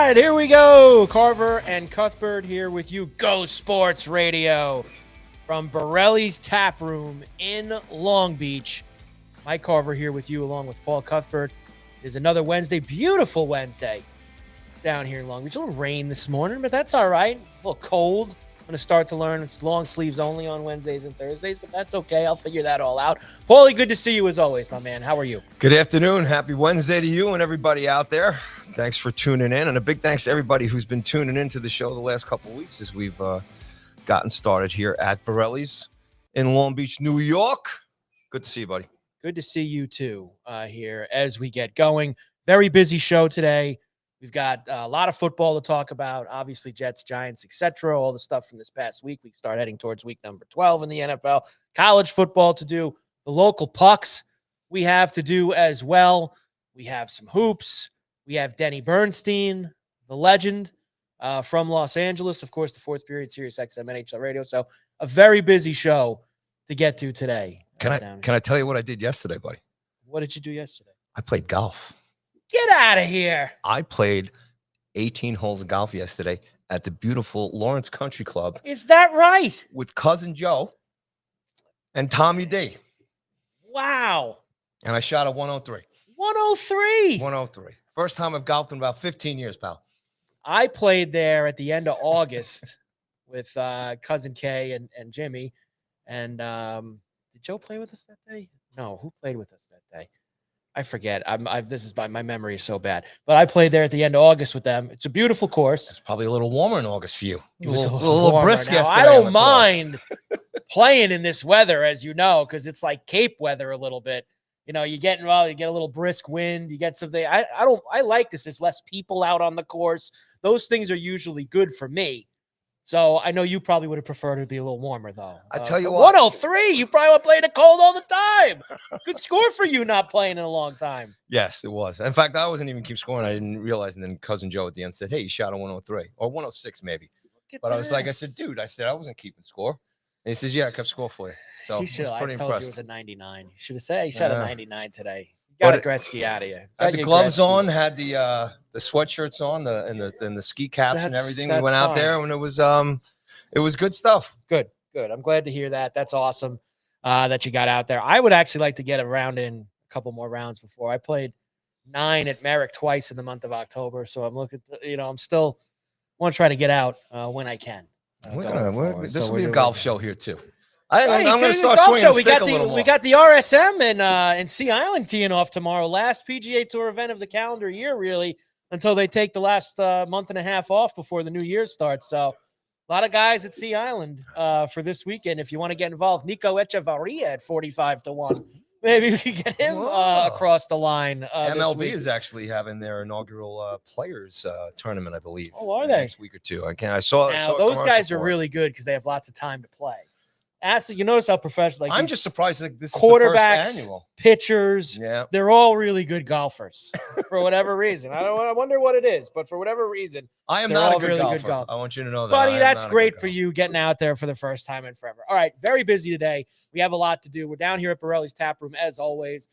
right, here we go. Carver and Cuthbert here with you. Go Sports Radio from Borrelli's Taproom in Long Beach. Mike Carver here with you along with Paul Cuthbert. It is another Wednesday, beautiful Wednesday down here in Long Beach. A little rain this morning, but that's all right. A little cold. I'm going to start to learn it's long sleeves only on Wednesdays and Thursdays, but that's okay. I'll figure that all out. Paulie, good to see you as always, my man. How are you? Good afternoon. Happy Wednesday to you and everybody out there. Thanks for tuning in, and a big thanks to everybody who's been tuning into the show the last couple of weeks as we've gotten started here at Borrelli's in Long Beach, New York. Good to see you, buddy. Good to see you too here as we get going. Very busy show today. We've got a lot of football to talk about, obviously Jets, Giants, etc. All the stuff from this past week. We start heading towards week number 12 in the NFL. College football to do. The local pucks we have to do as well. We have some hoops. We have Dennis Bernstein, the legend from Los Angeles. Of course, the fourth period, SiriusXM NHL Radio. So a very busy show to get to today. Can I tell you what I did yesterday, buddy? What did you do yesterday? I played golf. Get out of here. I played 18 holes of golf yesterday at the beautiful Lawrence Country Club. Is that right? With Cousin Joe and Tommy D. Wow. And I shot a 103. 103. 103. First time I've golfed in about 15 years, pal. I played there at the end of August with Cousin Kay and Jimmy. And did Joe play with us that day? No, who played with us that day? I forget. My memory is so bad. But I played there at the end of August with them. It's a beautiful course. It's probably a little warmer in August for you. It was a little brisk yesterday. I don't mind playing in this weather, as you know, because it's like Cape weather a little bit. You know, you get involved, you get a little brisk wind, you get something. I like this. There's less people out on the course. Those things are usually good for me. So I know you probably would have preferred it to be a little warmer, though. I tell you what. 103, you probably would play in the cold all the time. Good score for you not playing in a long time. Yes, it was. In fact, I wasn't even keep scoring. I didn't realize. And then Cousin Joe at the end said, hey, you shot a 103 or 106 maybe. But I said, dude, I wasn't keeping score. And he says, yeah, I kept score for you. So I was pretty impressed. You it was a 99. You should have said he shot a 99 today. Got a Gretzky out of you. Had the gloves on, had the sweatshirts on, and the ski caps and everything. We went out there and it was good stuff. Good. I'm glad to hear that. That's awesome that you got out there. I would actually like to get a round in, a couple more rounds before. I played 9 at Merrick twice in the month of October, so I'm looking. I'm still want to try to get out when I can. This will be a golf show here too. I'm going to start swinging the stick a little more. We got the RSM in Sea Island teeing off tomorrow. Last PGA Tour event of the calendar year, really, until they take the last month and a half off before the new year starts. So a lot of guys at Sea Island for this weekend. If you want to get involved, Nico Echevarria at 45-1. Maybe we can get him across the line. MLB is actually having their inaugural players tournament, I believe. Oh, are they? Next week or two. I saw. Now those guys are really good because they have lots of time to play. You notice how professional. I'm just surprised that this quarterbacks, is the first annual. Pitchers, they're all really good golfers for whatever reason. I wonder what it is, but for whatever reason, I am not a good golfer. I want you to know that, buddy. That's great for you getting out there for the first time in forever. All right, very busy today. We have a lot to do. We're down here at Borrelli's Taproom as always.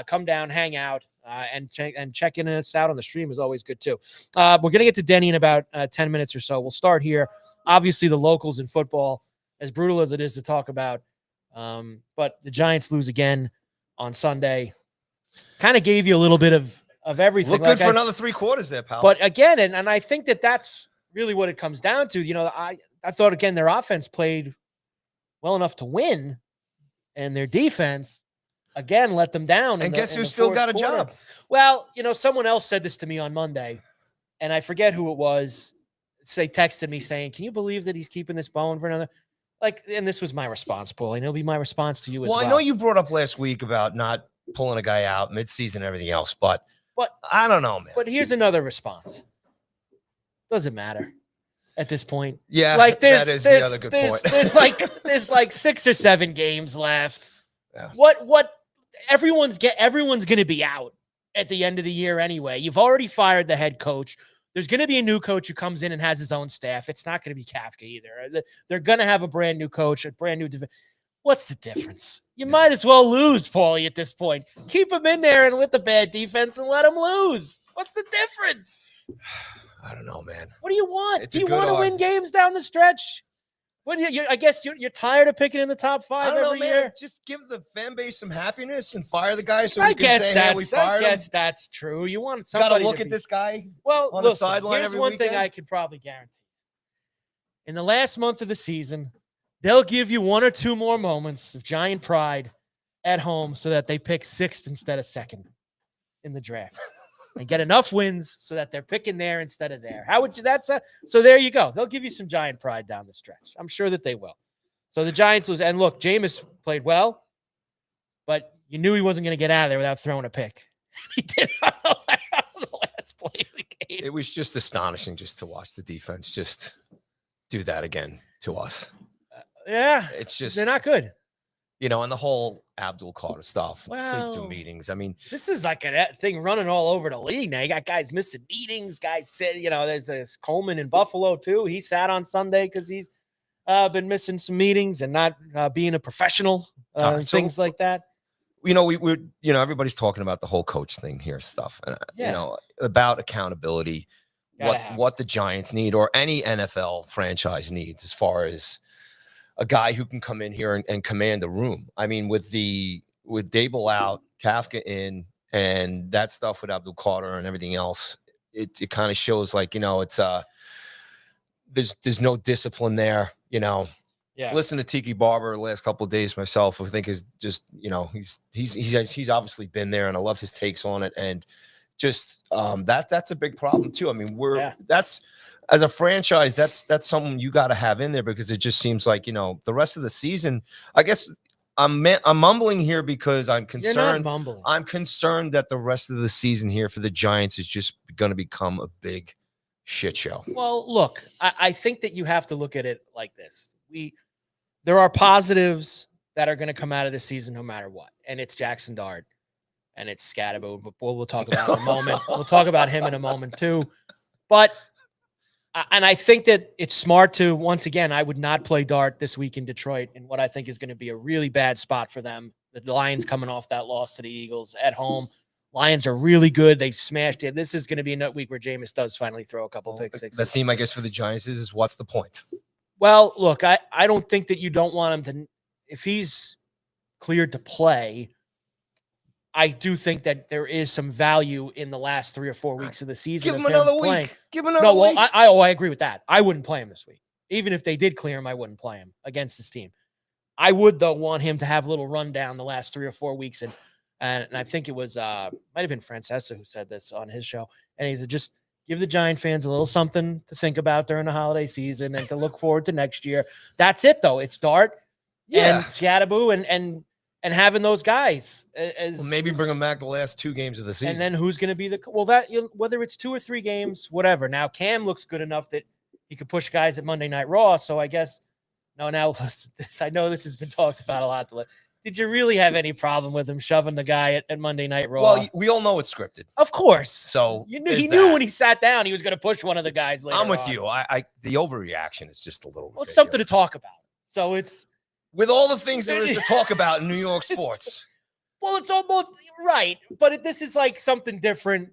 Come down, hang out, and checking us out on the stream is always good too. We're gonna get to Denny in about 10 minutes or so. We'll start here. Obviously, the locals in football. As brutal as it is to talk about, but the Giants lose again on Sunday. Kind of gave you a little bit of everything. Look good for another 3 quarters there, pal. But again, and I think that's really what it comes down to. You know, I thought, again, their offense played well enough to win, and their defense, again, let them down. And guess who still got a job? Well, someone else said this to me on Monday, and I forget who it was. Texted me saying, can you believe that he's keeping this bone for another – and this was my response, Paul. And it'll be my response to you as well. Well, I know you brought up last week about not pulling a guy out midseason and everything else, but I don't know, man. But here's another response. Doesn't matter at this point. Yeah, that is the other good point. There's 6 or 7 games left. Yeah. What everyone's going to be out at the end of the year anyway. You've already fired the head coach. There's going to be a new coach who comes in and has his own staff. It's not going to be Kafka either. They're going to have a brand new coach, a brand new What's the difference? You might as well lose, Paulie, at this point. Keep him in there and with the bad defense and let him lose. What's the difference? I don't know, man. What do you want? It's Do a you good want to win games down the stretch? What do I guess you're tired of picking in the top 5 I don't know, every man. year. Just give the fan base some happiness and fire the guy so I we can guess say, hey, we fired him. that's true. You want Got somebody to look to at be, this guy well, on the listen, sideline here's every one weekend. thing I could probably guarantee. In the last month of the season, they'll give you 1 or 2 more moments of giant pride at home so that they pick 6th instead of 2nd in the draft. And get enough wins so that they're picking there instead of there. How would you? So there you go. They'll give you some giant pride down the stretch. I'm sure that they will. So the Giants was, and look, Jameis played well, but you knew he wasn't going to get out of there without throwing a pick. He did on the last play of the game. It was just astonishing just to watch the defense just do that again to us. Yeah, It's just they're not good. And the whole Abdul Carter stuff, Well, sleep to meetings. I mean, this is like a thing running all over the league now. You got guys missing meetings. Guys said, there's this Coleman in Buffalo too. He sat on Sunday because he's been missing some meetings and not being a professional, and things like that. we're everybody's talking about the whole coach thing here stuff, and about accountability, what the Giants need or any NFL franchise needs as far as a guy who can come in here and command the room. I mean, with Dable out, Kafka in, and that stuff with Abdul Carter and everything else, it kind of shows like, it's there's no discipline there, Yeah. Listen to Tiki Barber the last couple of days myself, I think is just, he's obviously been there, and I love his takes on it. And just that's a big problem too. I mean, that's as a franchise, that's something you got to have in there, because it just seems like, the rest of the season, I guess I'm mumbling here because I'm concerned. You're not mumbling. I'm concerned that the rest of the season here for the Giants is just going to become a big shit show. Well, look, I think that you have to look at it like this. There are positives that are going to come out of this season no matter what. And it's Jackson Dart and it's Scatterbo, but we'll talk about it in a moment. We'll talk about him in a moment too. But and I think that it's smart to, once again, I would not play Dart this week in Detroit in what I think is going to be a really bad spot for them. The Lions coming off that loss to the Eagles at home. Lions are really good. They smashed it. This is going to be a week where Jameis does finally throw a couple pick sixes. The theme, I guess, for the Giants is what's the point? Well, look, I don't think that you don't want him to, if he's cleared to play, I do think that there is some value in the last 3 or 4 weeks of the season. Give him another week. Give him another week. I agree with that. I wouldn't play him this week. Even if they did clear him, I wouldn't play him against this team. I would, though, want him to have a little rundown the last 3 or 4 weeks. And I think it was, might have been Francesa who said this on his show. And he said, just give the Giant fans a little something to think about during the holiday season and to look forward to next year. That's it, though. It's Dart and Scatterbo and having those guys. Maybe bring them back the last 2 games of the season. And then who's going to be whether it's 2 or 3 games, whatever. Now, Cam looks good enough that he could push guys at Monday Night Raw. So I guess, I know this has been talked about a lot. Did you really have any problem with him shoving the guy at Monday Night Raw? Well, we all know it's scripted. Of course. So he knew when he sat down, he was going to push one of the guys later. I'm with you. The overreaction is just a little ridiculous. Well, it's something to talk about. So it's with all the things there is to talk about in New York sports. Well, it's almost right, but this is like something different.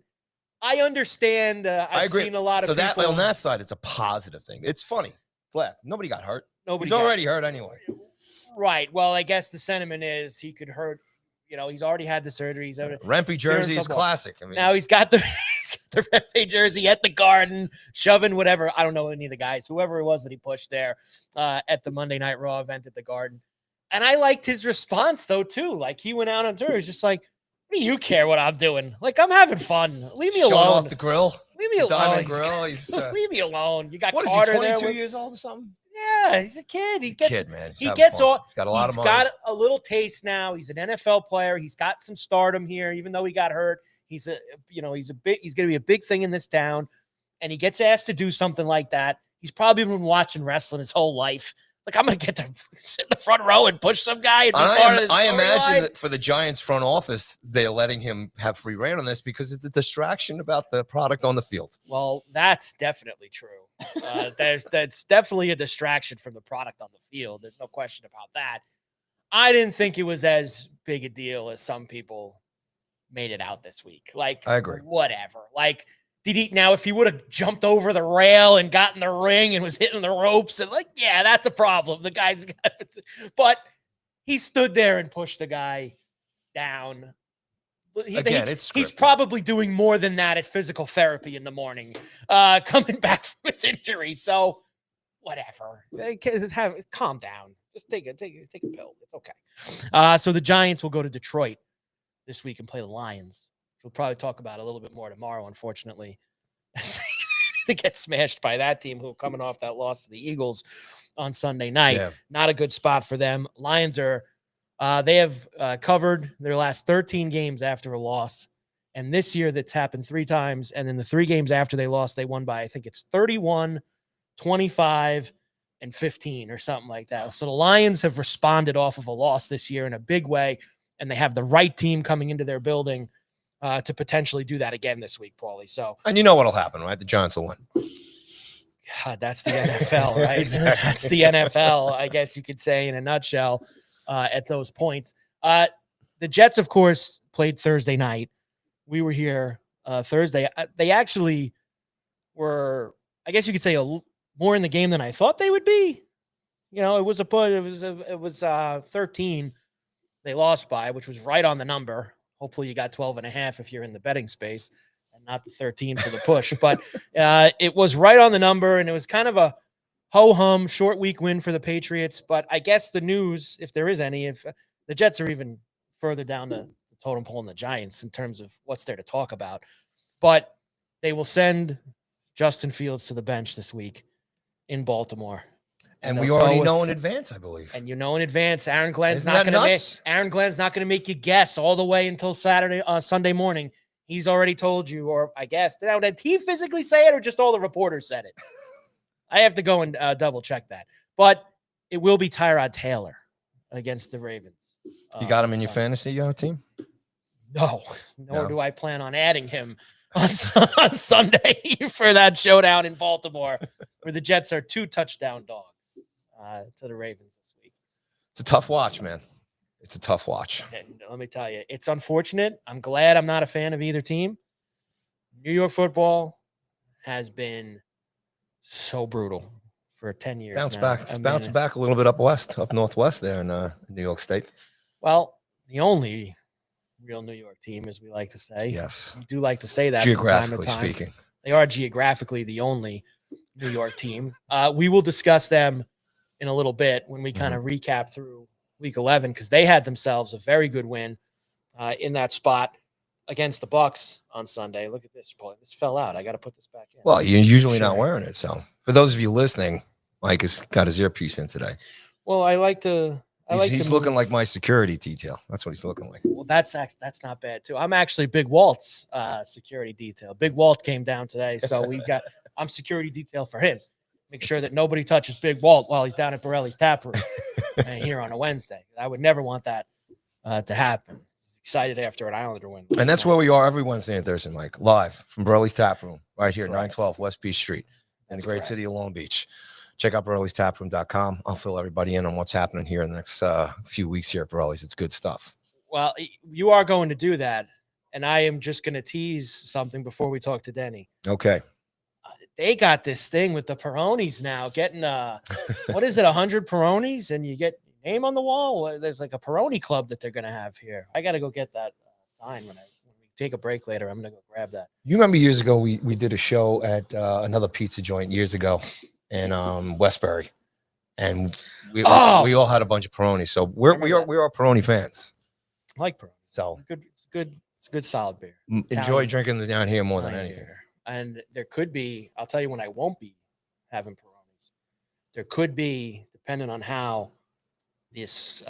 I understand. I've seen a lot of people. So on that side, it's a positive thing. It's funny. Laugh. Nobody got hurt. He's already hurt anyway. Right. Well, I guess the sentiment is he could hurt. He's already had the surgery. Rempey jersey is classic. I mean, now he's got the Rempey jersey at the Garden, shoving whatever. I don't know any of the guys, whoever it was that he pushed there at the Monday Night Raw event at the Garden. And I liked his response, though, too. Like, he went out on tour. He's just like, what do you care what I'm doing? Like, I'm having fun. Leave me alone. Showing off the grill. Leave me alone. Diamond grill. Leave me alone. You got what Carter is he, 22 there years old or something? Yeah, he's a kid. He gets man. He gets all. He's got a lot of money. He's got a little taste now. He's an NFL player. He's got some stardom here, even though he got hurt. He's going to be a big thing in this town, and he gets asked to do something like that. He's probably been watching wrestling his whole life. Like, I'm going to get to sit in the front row and push some guy. And I imagine that for the Giants front office, they're letting him have free reign on this because it's a distraction about the product on the field. Well, that's definitely true. That's definitely a distraction from the product on the field. There's no question about that. I didn't think it was as big a deal as some people made it out this week. Like, I agree. Whatever. Like, If he would have jumped over the rail and gotten the ring and was hitting the ropes and yeah, that's a problem. The guy's got it. But he stood there and pushed the guy down. He's probably doing more than that at physical therapy in the morning, coming back from his injury. So whatever. Calm down. Just take a pill. It's okay. So the Giants will go to Detroit this week and play the Lions. We'll probably talk about it a little bit more tomorrow, unfortunately. They get smashed by that team who are coming off that loss to the Eagles on Sunday night. Yeah. Not a good spot for them. Lions are they have covered their last 13 games after a loss. And this year that's happened 3 times. And in the 3 games after they lost, they won by, I think it's 31, 25, and 15 or something like that. So the Lions have responded off of a loss this year in a big way. And they have the right team coming into their building to potentially do that again this week, Paulie. So, and you know what'll happen, right? The Giants will win. God, that's the NFL, right? Exactly. That's the NFL, I guess you could say in a nutshell at those points. The Jets, of course, played Thursday night. We were here Thursday. They actually were, I guess you could say, more in the game than I thought they would be. You know, it was 13. They lost by, which was right on the number. Hopefully you got 12.5 if you're in the betting space and not the 13 for the push. But it was right on the number, and it was kind of a ho-hum, short week win for the Patriots. But I guess the news, if there is any, if the Jets are even further down the totem pole than the Giants in terms of what's there to talk about. But they will send Justin Fields to the bench this week in Baltimore. And we already know in advance, I believe. And you know in advance, Aaron Glenn's not going to make you guess all the way until Sunday morning. He's already told you, or I guess, now, did he physically say it or just all the reporters said it? I have to go and double check that. But it will be Tyrod Taylor against the Ravens. You got him in your fantasy team? No, nor do I plan on adding him on Sunday for that showdown in Baltimore, where the Jets are 2 touchdown dogs. To the Ravens this week. It's a tough watch, man. It's a tough watch. And let me tell you, it's unfortunate. I'm glad I'm not a fan of either team. New York football has been so brutal for 10 years. Bounce back a little bit up northwest there in New York State. Well, the only real New York team, as we like to say. Yes. We do like to say that geographically from time to time. speaking. They are geographically the only New York team. We will discuss them in a little bit when we kind of recap through week 11, because they had themselves a very good win in that spot against the Bucs on Sunday. Look at this, boy. This fell out. I got to put this back in. Well, you're usually not wearing it. So for those of you listening, Mike has got his earpiece in today. Well, he's looking like my security detail. That's what he's looking like. Well, that's not bad too. I'm actually Big Walt's security detail. Big Walt came down today, so I'm security detail for him. Make sure that nobody touches Big Walt while he's down at Borrelli's Taproom here on a Wednesday. I would never want that to happen. Excited after an Islander win. And that's where we are every Wednesday and Thursday, Mike, live from Borrelli's Taproom right here, 912 West Beach Street in the great city of Long Beach. Check out Borrelli'sTaproom.com. I'll fill everybody in on what's happening here in the next few weeks here at Borrelli's. It's good stuff. Well, you are going to do that, and I am just going to tease something before we talk to Denny. Okay. They got this thing with the Peronis now, getting, what is it, 100 Peronis, and you get your name on the wall? There's like a Peroni club that they're going to have here. I got to go get that sign when we take a break later. I'm going to go grab that. You remember years ago, we did a show at another pizza joint years ago in Westbury, and we all had a bunch of Peronis. So we are Peroni fans. I like Peroni. So it's a good solid beer. Enjoy drinking down here more than anything. And there could be, I'll tell you when I won't be having Peronis. There could be, depending on how this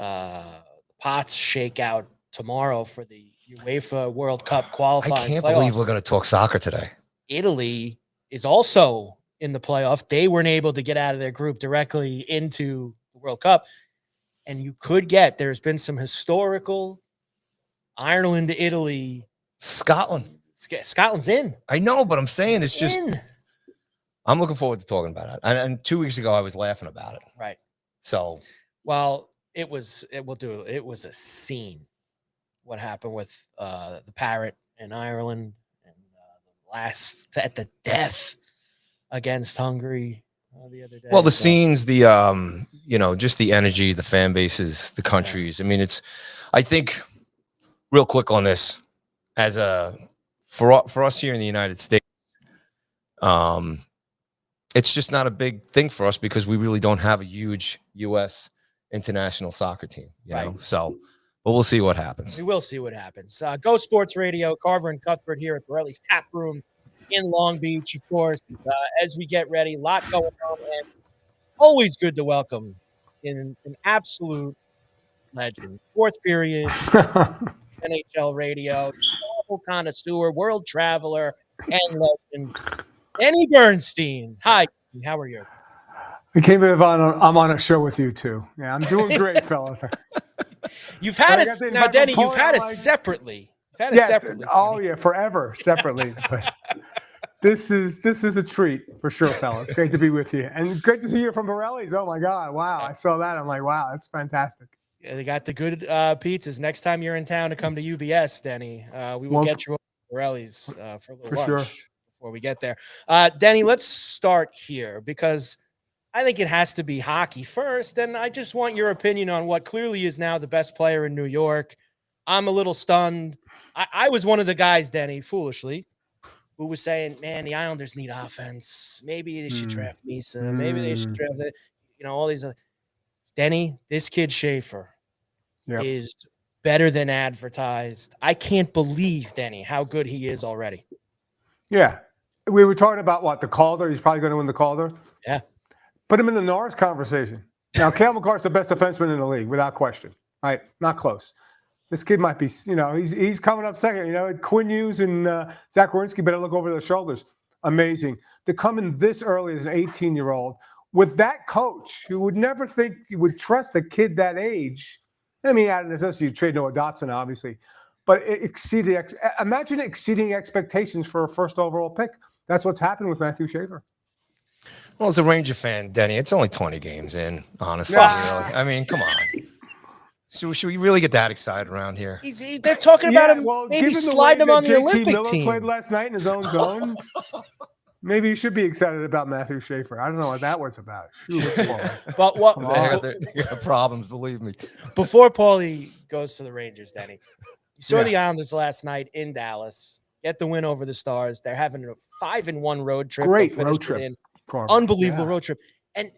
pots shake out tomorrow for the UEFA World Cup qualifying. I can't playoffs. believe we're going to talk soccer today. Italy is also in the playoff. They weren't able to get out of their group directly into the World Cup. And you could there's been some historical Ireland to Italy. Scotland's in. I know, but I'm saying it's just. I'm looking forward to talking about it. And 2 weeks ago, I was laughing about it. Right. So. Well, it was a scene. What happened with the Parrot in Ireland and at the death against Hungary the other day. Well, the scenes, the just the energy, the fan bases, the countries. I mean, I think real quick on this, for us here in the United States, it's just not a big thing for us because we really don't have a huge U.S. international soccer team, you know. So, but we'll see what happens. We will see what happens. Go Sports Radio, Carver and Cuthbert here at Borrelli's Taproom in Long Beach, of course. As we get ready, a lot going on, and always good to welcome in an absolute legend. Fourth period, NHL radio, travel connoisseur, world traveler, and legend, Dennis Bernstein. Hi, how are you? I can't believe I'm on a show with you too. Yeah, I'm doing great, fellas. You've had us now, Denny. You've had us separately. Separately. Oh yeah, forever separately. But this is a treat for sure, fellas. Great to be with you, and great to see you from Borrelli's. Oh my God, wow! I saw that. I'm like, wow, that's fantastic. Yeah, they got the good pizzas. Next time you're in town to come to UBS, Denny, we will get you over to Borrelli's for a little lunch before we get there. Denny, let's start here because I think it has to be hockey first, and I just want your opinion on what clearly is now the best player in New York. I'm a little stunned. I was one of the guys, Denny, foolishly, who was saying, man, the Islanders need offense. Maybe they should draft Misa. Maybe they should draft all these other. Denny, this kid Schaefer is better than advertised. I can't believe, Denny, how good he is already. Yeah. We were talking about what, the Calder? He's probably going to win the Calder? Yeah. Put him in the Norris conversation. Now, Cale Makar's the best defenseman in the league, without question. Right? Not close. This kid might be, he's coming up second. Quinn Hughes and Zach Werenski better look over their shoulders. Amazing. To come in this early as an 18-year-old with that coach who would never think you would trust a kid that age. I mean, out of necessity, you trade Noah Dobson, obviously. But imagine exceeding expectations for a first overall pick. That's what's happened with Matthew Schaefer. Well, as a Ranger fan, Denny, it's only 20 games in, honestly. Really. I mean, come on. So should we really get that excited around here? They're talking about him maybe sliding him on the Olympic Miller team. Played last night in his own zone. Maybe you should be excited about Matthew Schaefer. I don't know what that was about. But they got problems, believe me. Before Paulie goes to the Rangers, Denny, you saw the Islanders last night in Dallas get the win over the Stars. They're having a 5-1 road trip. Great road trip. Unbelievable road trip. And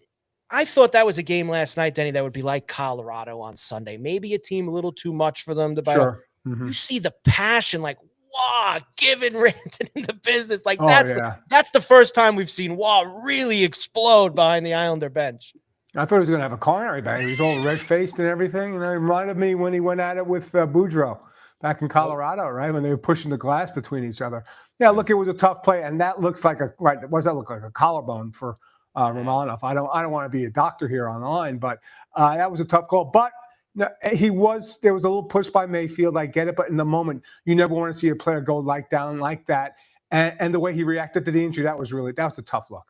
I thought that was a game last night, Denny, that would be like Colorado on Sunday. Maybe a team a little too much for them to buy. Sure. You see the passion, like, wow, giving Ranton in the business. Like, that's the first time we've seen really explode behind the Islander bench. I thought he was going to have a coronary bang. He was all red-faced and everything. And it reminded me when he went at it with Boudreaux back in Colorado, right, when they were pushing the glass between each other. Yeah, look, it was a tough play, and that looks like what does that look like? A collarbone for Romanov. I don't want to be a doctor here on the line, but that was a tough call. But there was a little push by Mayfield. I get it, but in the moment, you never want to see a player go down like that. And the way he reacted to the injury, that was a tough look.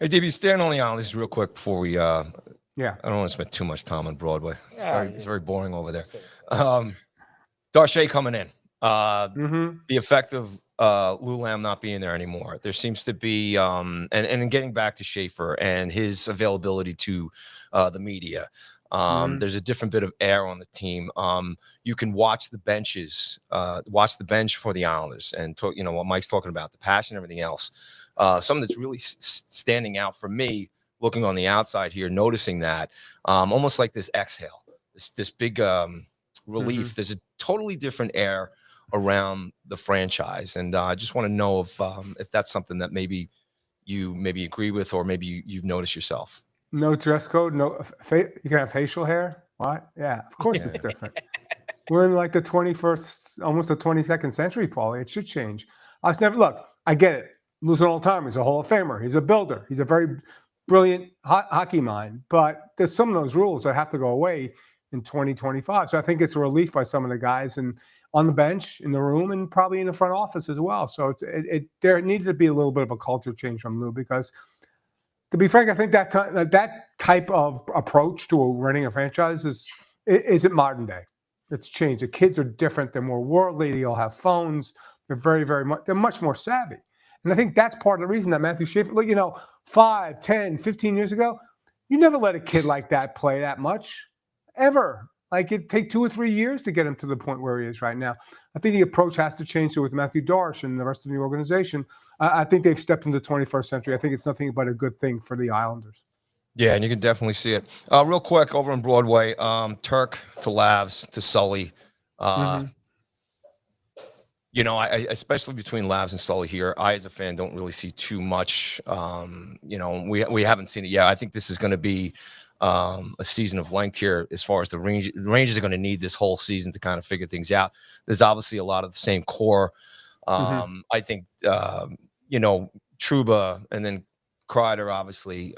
Hey, DB, staying on the Islanders real quick before we I don't want to spend too much time on Broadway. It's very boring over there. Darche coming in. The effect of Lou Lamb not being there anymore. There seems to be, and getting back to Schaefer and his availability to the media, there's a different bit of air on the team. You can watch the benches, watch the bench for the Islanders, and talk, what Mike's talking about, the passion, everything else. Something that's really standing out for me, looking on the outside here, noticing that, almost like this exhale, this big relief. There's a totally different air around the franchise, and I just want to know if that's something that maybe you agree with, or maybe you've noticed yourself. No dress code, no. You can have facial hair. What? Yeah, of course it's different. We're in like the 21st, almost the 22nd century, Paulie. It should change. I get it. Losing all the time. He's a Hall of Famer. He's a builder. He's a very brilliant hockey mind. But there's some of those rules that have to go away in 2025. So I think it's a relief by some of the guys and on the bench, in the room, and probably in the front office as well. So there needed to be a little bit of a culture change from Lou, because to be frank, I think that type of approach to running a franchise isn't modern day. It's changed. The kids are different. They're more worldly. They all have phones. They're they're much more savvy. And I think that's part of the reason that Matthew Schaefer, look, 5, 10, 15 years ago, you never let a kid like that play that much, ever. Like, it'd take 2 or 3 years to get him to the point where he is right now. I think the approach has to change. So with Matthew Darsh and the rest of the organization, I think they've stepped into the 21st century. I think it's nothing but a good thing for the Islanders. Yeah, and you can definitely see it. Real quick, over on Broadway, Turk to Lavs to Sully. I especially between Lavs and Sully here, I as a fan don't really see too much. We haven't seen it yet. I think this is going to be a season of length here as far as the Rangers are going to need this whole season to kind of figure things out. There's obviously a lot of the same core. I think, Trouba and then Kreider, obviously,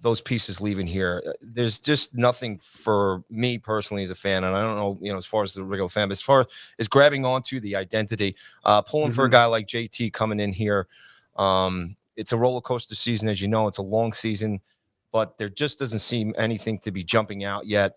those pieces leaving here. There's just nothing for me personally as a fan, and I don't know, as far as the regular fan, but as far as grabbing onto the identity, pulling for a guy like JT coming in here. It's a roller coaster season, as you know. It's a long season, but there just doesn't seem anything to be jumping out yet.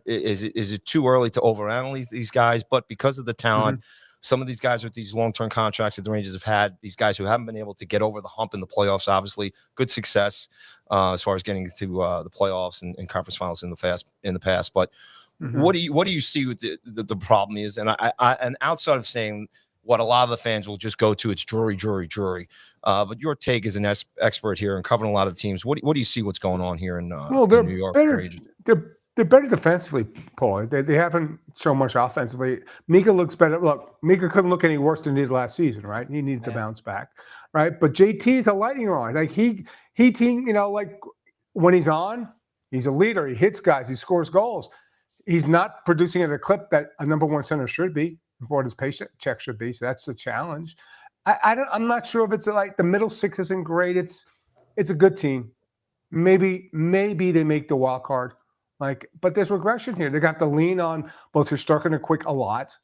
Is it too early to overanalyze these guys? But because of the talent, some of these guys with these long-term contracts that the Rangers have had, these guys who haven't been able to get over the hump in the playoffs, obviously good success as far as getting to the playoffs and conference finals in the past. But what do you see with the problem is? And and outside of saying what a lot of the fans will just go to, it's jury. But your take as an expert here and covering a lot of the teams, what do you see what's going on here in New York? They're better defensively, Paul. They haven't shown much offensively. Mika looks better. Look, Mika couldn't look any worse than he did last season, right? He needed to bounce back, right? But JT is a lightning rod. Like he like when he's on, he's a leader. He hits guys. He scores goals. He's not producing at a clip that a number one center should be, what his paycheck check should be. So that's the challenge. I'm not sure if it's like the middle six isn't great. It's a good team. Maybe they make the wild card. But there's regression here. They got the lean on both Shesterkin and Quick a lot.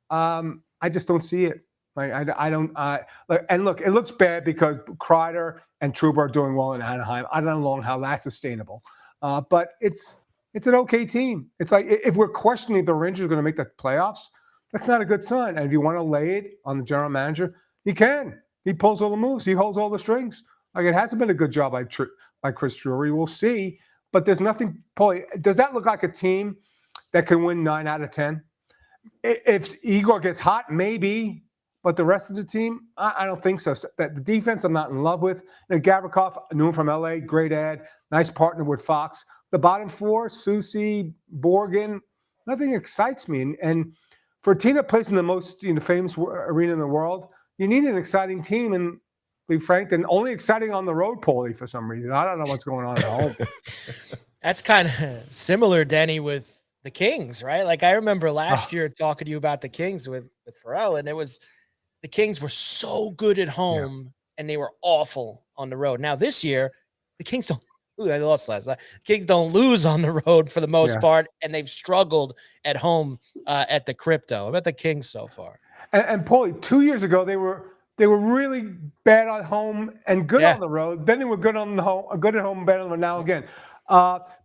I just don't see it. And look, it looks bad because Kreider and Trouba are doing well in Anaheim. I don't know how that's sustainable. But it's an okay team. It's like if we're questioning if the Rangers are going to make the playoffs, that's not a good sign. And if you want to lay it on the general manager, he can. He pulls all the moves. He holds all the strings. Like, it hasn't been a good job by Chris Drury. We'll see. But there's nothing, Paul, does that look like a team that can win 9 out of 10? If Igor gets hot, maybe. But the rest of the team, I don't think so. The defense, I'm not in love with. Gavrikov, knew him from LA, great ad. Nice partner with Fox. The bottom four, Soucy, Borgen, nothing excites me. And for a team that plays in the most famous arena in the world, you need an exciting team. And to be frank, and only exciting on the road, Paulie, for some reason. I don't know what's going on at home. That's kind of similar, Denny, with the Kings, right? Like, I remember last year talking to you about the Kings with Pharrell, and it was the Kings were so good at home and they were awful on the road. Now this year, the Kings don't. I lost last night. Kings don't lose on the road for the most part, and they've struggled at home at the Crypto. How about the Kings so far? And Paulie, 2 years ago they were really bad at home and good on the road. Then they were good at home, bad on the road. Now again,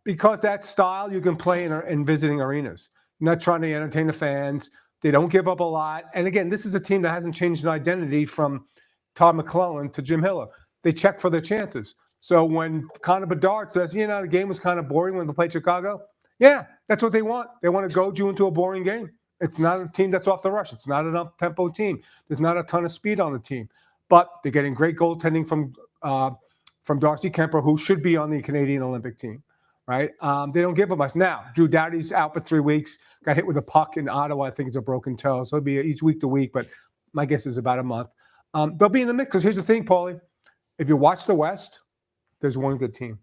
because that style you can play in visiting arenas. You're not trying to entertain the fans. They don't give up a lot. And again, this is a team that hasn't changed an identity from Todd McClellan to Jim Hiller. They check for their chances. So when Connor Bedard says, the game was kind of boring when they played Chicago, that's what they want. They want to goad you into a boring game. It's not a team that's off the rush. It's not an up-tempo team. There's not a ton of speed on the team. But they're getting great goaltending from Darcy Kemper, who should be on the Canadian Olympic team, right? They don't give up much. Now, Drew Doughty's out for 3 weeks. Got hit with a puck in Ottawa. I think it's a broken toe. So he's week to week, but my guess is about a month. They'll be in the mix because here's the thing, Paulie. If you watch the West, there's one good team.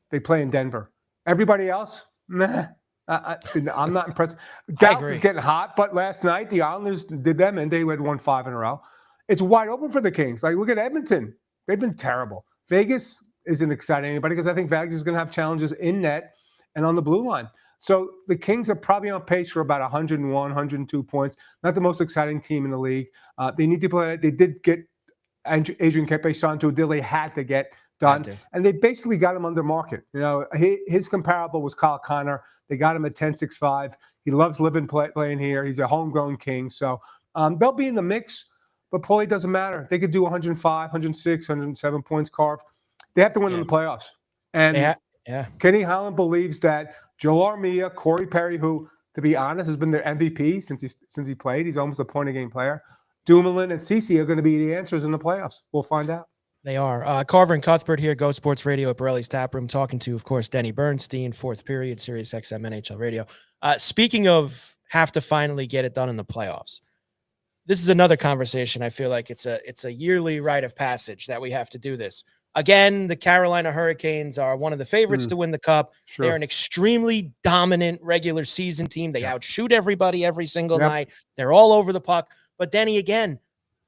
They play in Denver. Everybody else, meh. I'm not impressed. Dallas is getting hot, but last night the Islanders did them, and they had won 5 in a row. It's wide open for the Kings. Like, look at Edmonton. They've been terrible. Vegas isn't exciting anybody because I think Vegas is going to have challenges in net and on the blue line. So the Kings are probably on pace for about 101, 102 points. Not the most exciting team in the league. They need to play. They did get Adrian Kempe signed to a deal they had to get done, and they basically got him under market. His comparable was Kyle Connor. They got him at 10.65. He loves living playing here. He's a homegrown King, so they'll be in the mix. But Paulie, doesn't matter. They could do 105, 106, 107 points, Carve. They have to win in the playoffs. And Kenny Holland believes that Joe Armia, Corey Perry, who, to be honest, has been their MVP since he played. He's almost a point-a-game player. Dumoulin and Ceci are going to be the answers in the playoffs. We'll find out. They are. Carver and Cuthbert here, Go Sports Radio at Borrelli's Taproom, talking to, of course, Dennis Bernstein, fourth period, SiriusXM NHL Radio. Speaking of have to finally get it done in the playoffs, this is another conversation. I feel like it's a yearly rite of passage that we have to do this. Again, the Carolina Hurricanes are one of the favorites to win the Cup. Sure. They're an extremely dominant regular season team. They outshoot everybody every single night. They're all over the puck. But Denny, again,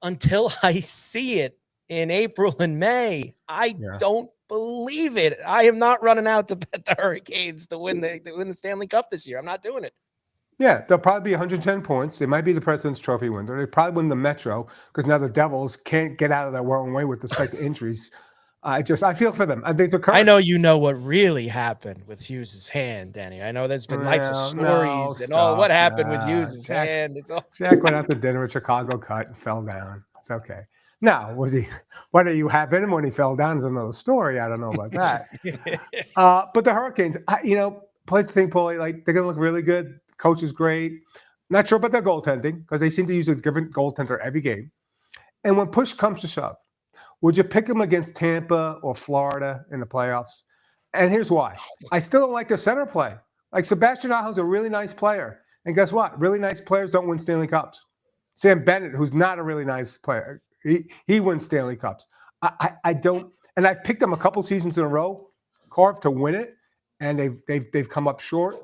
until I see it in April and May, I don't believe it. I am not running out to bet the Hurricanes to win the Stanley Cup this year. I'm not doing it. Yeah, they'll probably be 110 points. They might be the President's Trophy winner. They probably win the Metro because now the Devils can't get out of their own way with respect to injuries. I feel for them. I think it's a curse. I know you know what really happened with Hughes' hand, Danny. I know there's been lots of stories and all. What happened with Hughes' hand? It's all. Jack went out to dinner at Chicago Cut and fell down. It's okay. Now, whether you happen him when he fell down is another story. I don't know about that. But the Hurricanes, place to think, Paulie, like they're going to look really good. Coach is great. Not sure about their goaltending because they seem to use a different goaltender every game. And when push comes to shove, would you pick them against Tampa or Florida in the playoffs? And here's why. I still don't like their center play. Like Sebastian Aho's a really nice player. And guess what? Really nice players don't win Stanley Cups. Sam Bennett, who's not a really nice player, he wins Stanley Cups. I don't, and I've picked them a couple seasons in a row, Carve, to win it, and they've come up short.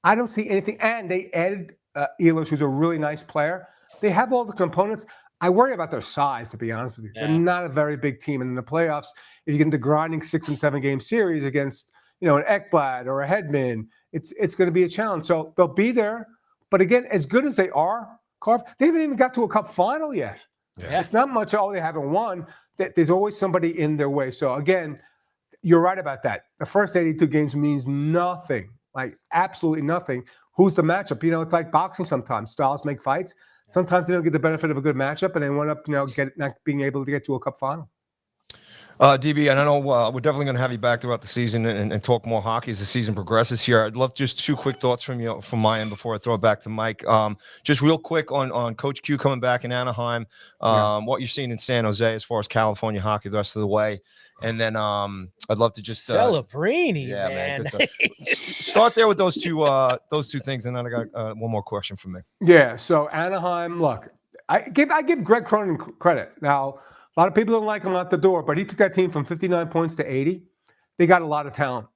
I don't see anything. And they added Ehlers, who's a really nice player. They have all the components. I worry about their size, to be honest with you. They're not a very big team. And in the playoffs, if you get into grinding 6 and 7 game series against, an Ekblad or a Hedman, it's going to be a challenge. So they'll be there. But again, as good as they are, Carve, they haven't even got to a Cup final yet. Yeah. It's not much. They haven't won. There's always somebody in their way. So again, you're right about that. The first 82 games means nothing, like absolutely nothing. Who's the matchup? It's like boxing sometimes. Styles make fights. Sometimes they don't get the benefit of a good matchup, and they end up, not being able to get to a Cup final. DB, and I know we're definitely going to have you back throughout the season and talk more hockey as the season progresses here. I'd love just 2 quick thoughts from you from my end before I throw it back to Mike. Just real quick on Coach Q coming back in Anaheim, what you're seeing in San Jose as far as California hockey the rest of the way. And then I'd love to just Celebrini, man. Start there with those two things, and then I got one more question for me. Yeah. So Anaheim, look, I give Greg Cronin credit. Now, a lot of people don't like him out the door, but he took that team from 59 points to 80. They got a lot of talent.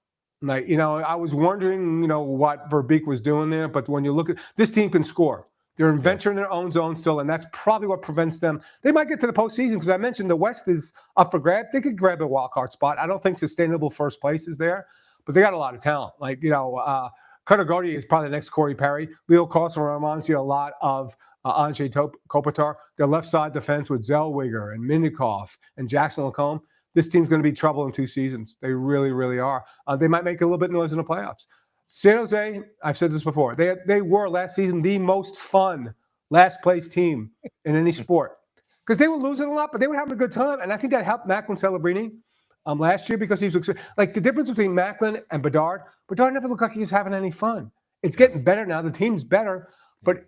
Like, I was wondering, what Verbeek was doing there, but when you look at this team can score. They're in venture in their own zone still, and that's probably what prevents them. They might get to the postseason because I mentioned the West is up for grabs. They could grab a wild card spot. I don't think sustainable first place is there, but they got a lot of talent. Like, Cutter Gauthier is probably the next Corey Perry. Leo Carlson reminds you a lot of Andrei Kopitar. Their left side defense with Zellweger and Minikoff and Jackson Lacombe. This team's going to be trouble in 2 seasons. They really, really are. They might make a little bit of noise in the playoffs. San Jose, I've said this before, they were last season the most fun last place team in any sport because they were losing a lot, but they were having a good time. And I think that helped Macklin Celebrini last year because he was like the difference between Macklin and Bedard never looked like he was having any fun. It's getting better now. The team's better, but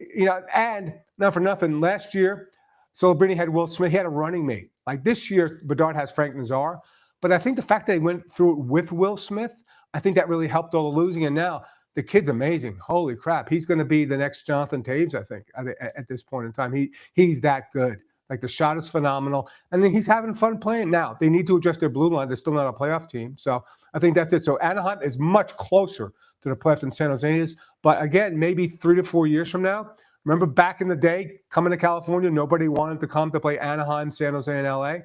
and not for nothing, last year, Celebrini had Will Smith. He had a running mate. Like this year, Bedard has Frank Nazar. But I think the fact that they went through it with Will Smith, I think that really helped all the losing. And now the kid's amazing. Holy crap. He's going to be the next Jonathan Taves, I think, at this point in time. He's that good. Like the shot is phenomenal. And then he's having fun playing. Now, they need to adjust their blue line. They're still not a playoff team. So I think that's it. So Anaheim is much closer to the playoffs than San Jose is. But again, maybe 3 to 4 years from now, remember back in the day, coming to California, nobody wanted to come to play Anaheim, San Jose, and LA.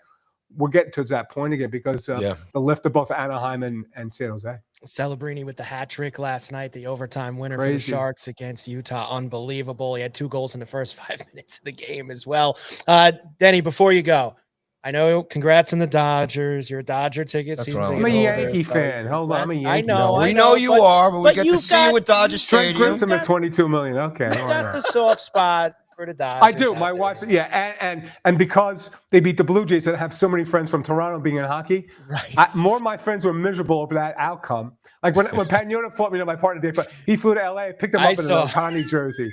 We're getting towards that point again because the lift of both Anaheim and San Jose. Celebrini with the hat trick last night, the overtime winner for the Sharks against Utah. Unbelievable. He had 2 goals in the first 5 minutes of the game as well. Denny, before you go, I know, congrats on the Dodgers. You're a Dodger ticket. I'm a Yankee fan. Hold on, I'm a Yankee. I know. We know you are, but we get to see you with Dodger Stadium. Trent Grissom at $22 million. Okay. You got the soft spot for the Dodgers. I do. My wife, and because they beat the Blue Jays, I have so many friends from Toronto being in hockey. Right. More of my friends were miserable over that outcome. Like when Pagnotta fought me, my partner did, but he flew to LA, picked him up in an Ohtani jersey.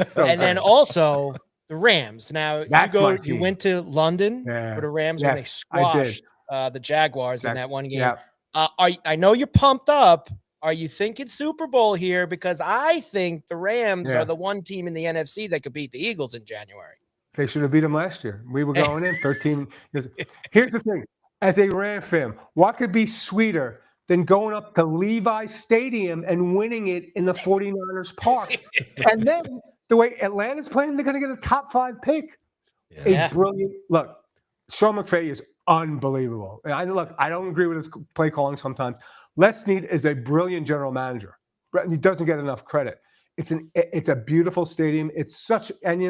So and then also the Rams. Now That's my you team. went to London for the Rams when they squashed the Jaguars in that one game. Yeah. I know you're pumped up. Are you thinking Super Bowl here? Because I think the Rams are the one team in the NFC that could beat the Eagles in January. They should have beat them last year. We were going in 13 years. Here's the thing. As a Ram fan, what could be sweeter than going up to Levi Stadium and winning it in the 49ers park? And then the way Atlanta's playing, they're going to get a top 5 pick. A brilliant look. Sean McVay is unbelievable. And I don't agree with his play calling sometimes. Les Snead is a brilliant general manager. He doesn't get enough credit. It's a beautiful stadium. It's such, and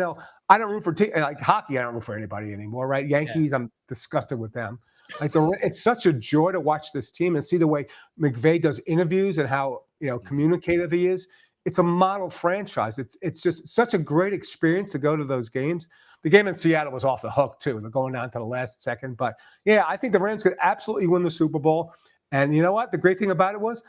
I don't root for like hockey. I don't root for anybody anymore, right? Yankees, I'm disgusted with them. Like it's such a joy to watch this team and see the way McVay does interviews and how communicative he is. It's a model franchise. It's just such a great experience to go to those games. The game in Seattle was off the hook too. They're going down to the last second, but I think the Rams could absolutely win the Super Bowl. And you know what? The great thing about it was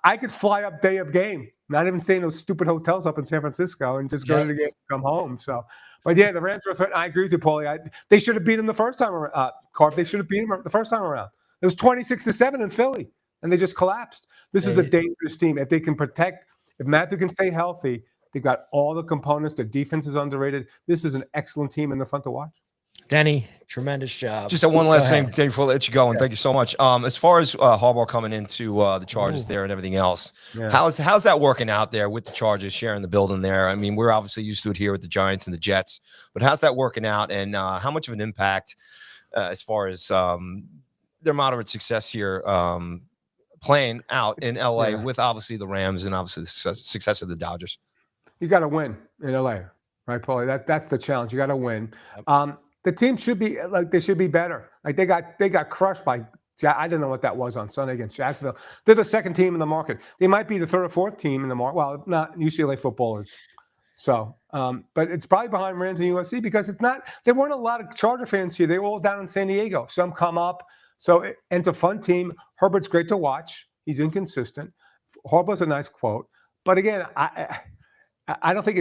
I could fly up day of game, not even stay in those stupid hotels up in San Francisco and just go to the game and come home. So, but the Rams were. I agree with you, Paulie. They should have beat him the first time around. Carver, they should have beat him the first time around. It was 26-7 in Philly, and they just collapsed. This is a dangerous team. If they can protect, if Matthew can stay healthy, they've got all the components. Their defense is underrated. This is an excellent team in the front to watch. Denny, tremendous job. Just one last thing, Dave, before I let you go, and thank you so much. As far as Harbaugh coming into the Chargers there and everything else, how's that working out there with the Chargers sharing the building there? I mean, we're obviously used to it here with the Giants and the Jets, but how's that working out, and how much of an impact as far as their moderate success here playing out in LA with obviously the Rams and obviously the success of the Dodgers? You got to win in LA, right, Paulie? That's the challenge. You got to win. The team should be they should be better. Like they got crushed by. I don't know what that was on Sunday against Jacksonville. They're the second team in the market. They might be the third or fourth team in the market. Well, not UCLA footballers. So, but it's probably behind Rams and USC because it's not. There weren't a lot of Charger fans here. They were all down in San Diego. Some come up. So it's a fun team. Herbert's great to watch. He's inconsistent. Harbaugh's a nice quote. But again, I don't think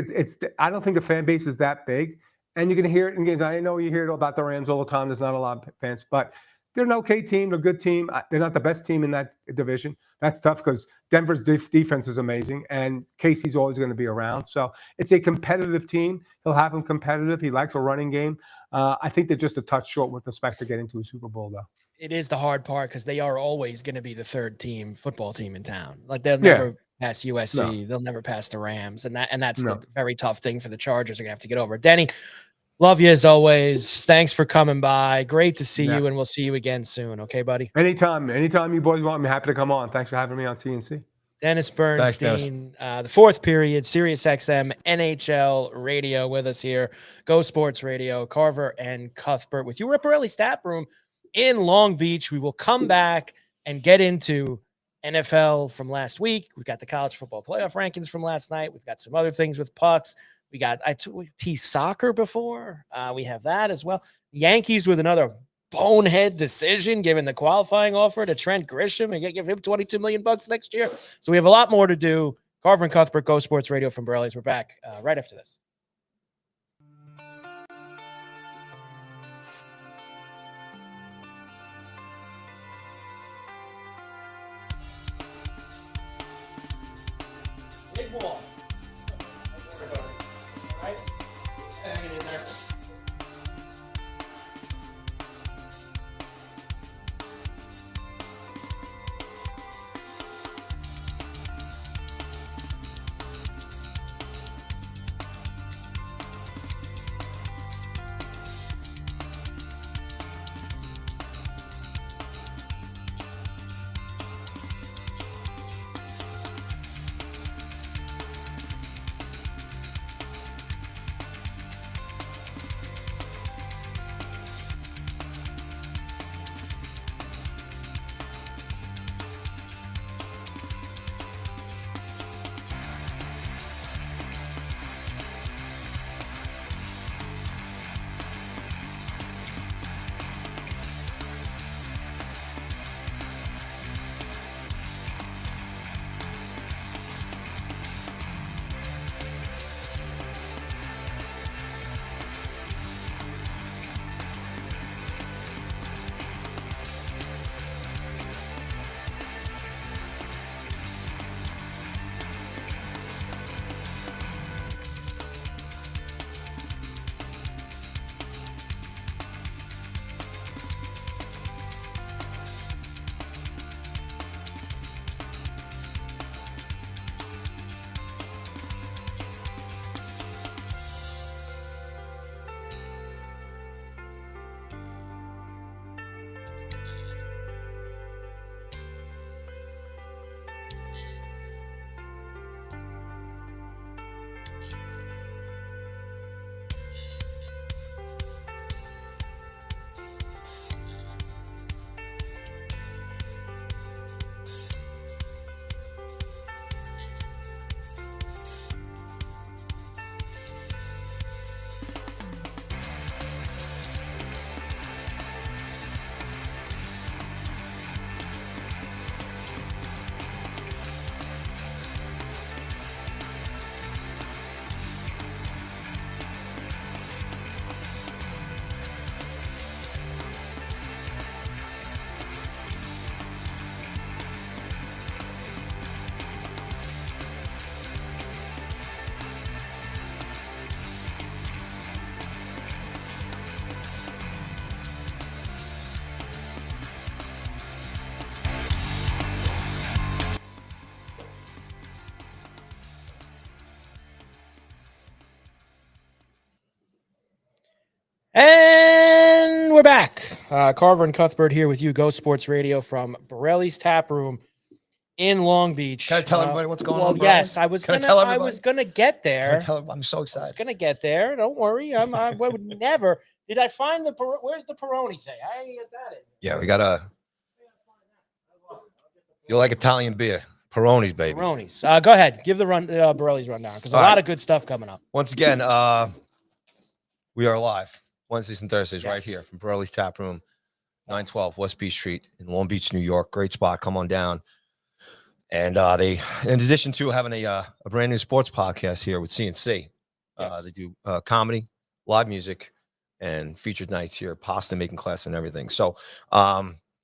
I don't think the fan base is that big. And you can hear it in games. I know you hear it about the Rams all the time. There's not a lot of fans, but they're an okay team. They're a good team. They're not the best team in that division. That's tough because Denver's defense is amazing, and Casey's always going to be around. So it's a competitive team. He'll have them competitive. He likes a running game. I think they're just a touch short with respect to getting to a Super Bowl, though. It is the hard part because they are always going to be the third team football team in town. Like they'll never pass USC. No. They'll never pass the Rams, and that's the very tough thing for the Chargers. They're going to have to get over. Denny, love you as always. Thanks for coming by. Great to see you, and we'll see you again soon. Okay, buddy? Anytime you boys want me, happy to come on. Thanks for having me on CNC. Dennis Bernstein, the fourth period, SiriusXM NHL radio with us here. Go Sports Radio, Carver and Cuthbert with you. We're at Borrelli's Taproom in Long Beach. We will come back and get into NFL from last week. We've got the college football playoff rankings from last night. We've got some other things with pucks. We teased soccer before. We have that as well. Yankees with another bonehead decision, giving the qualifying offer to Trent Grisham and give him $22 million next year. So we have a lot more to do. Carver and Cuthbert, Go Sports Radio from Borrelli's. We're back right after this. Big ball. Right? Hanging in there. we're back. Carver and Cuthbert here with you, Go Sports Radio from Borrelli's Taproom in Long Beach. Can I tell everybody what's going on? Well, Borrelli? yes, I was Can gonna. I I was gonna get there. I'm so I was excited. gonna get there. Don't worry. I would never. Did I find the? Where's the Peroni thing? I ain't get that in. Yeah, we got you like Italian beer. Peroni's, baby. Peroni's. Go ahead. Give the Borrelli's rundown because a lot of good stuff coming up. Once again, we are live Wednesdays and Thursdays right Yes. here from Borrelli's Taproom, 912 West Beach Street in Long Beach, New York. Great spot. Come on down. And they, in addition to having a brand new sports podcast here with CNC, Yes. they do comedy, live music, and featured nights here, pasta making class and everything. So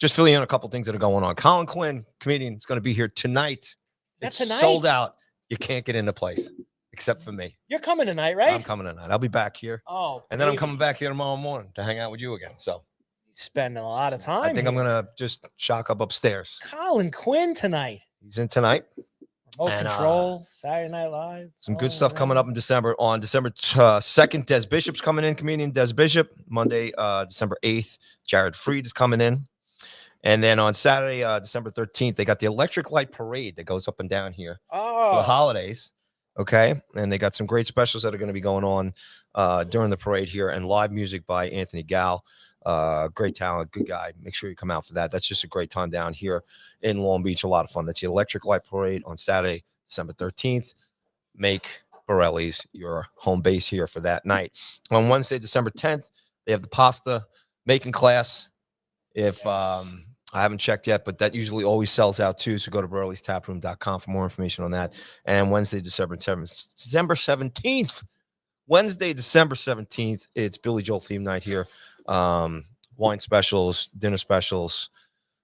just filling in a couple things that are going on. Colin Quinn, comedian, is going to be here tonight. Is that It's tonight? sold out. You can't get in the place except for me. You're coming tonight, right? I'm coming tonight. I'll be back here. Oh, And then I'm baby. coming back here tomorrow morning to hang out with you again. So Spending a lot of time. I think I'm here. going to just shock up upstairs. Colin Quinn tonight. He's in tonight. Remote And, Control, Saturday Night Live. Some good Oh, stuff coming up in December. On December 2nd, Des Bishop's coming in, comedian Des Bishop. Monday, December 8th, Jared Freed is coming in. And then on Saturday, December 13th, they got the Electric Light Parade that goes up and down here for the Oh, holidays. Okay. And they got some great specials that are going to be going on during the parade here, and live music by Anthony Gal. Great talent, good guy. Make sure you come out for that. That's just a great time down here in Long Beach. A lot of fun. That's the Electric Light Parade on Saturday, December 13th. Make Borrelli's your home base here for that night. On Wednesday, December 10th, they have the pasta making class. If Yes. I haven't checked yet, but that usually always sells out too. So go to Borrelli'sTaproom.com for more information on that. And Wednesday, December 17th. Wednesday, December 17th, it's Billy Joel theme night here. Wine specials, dinner specials,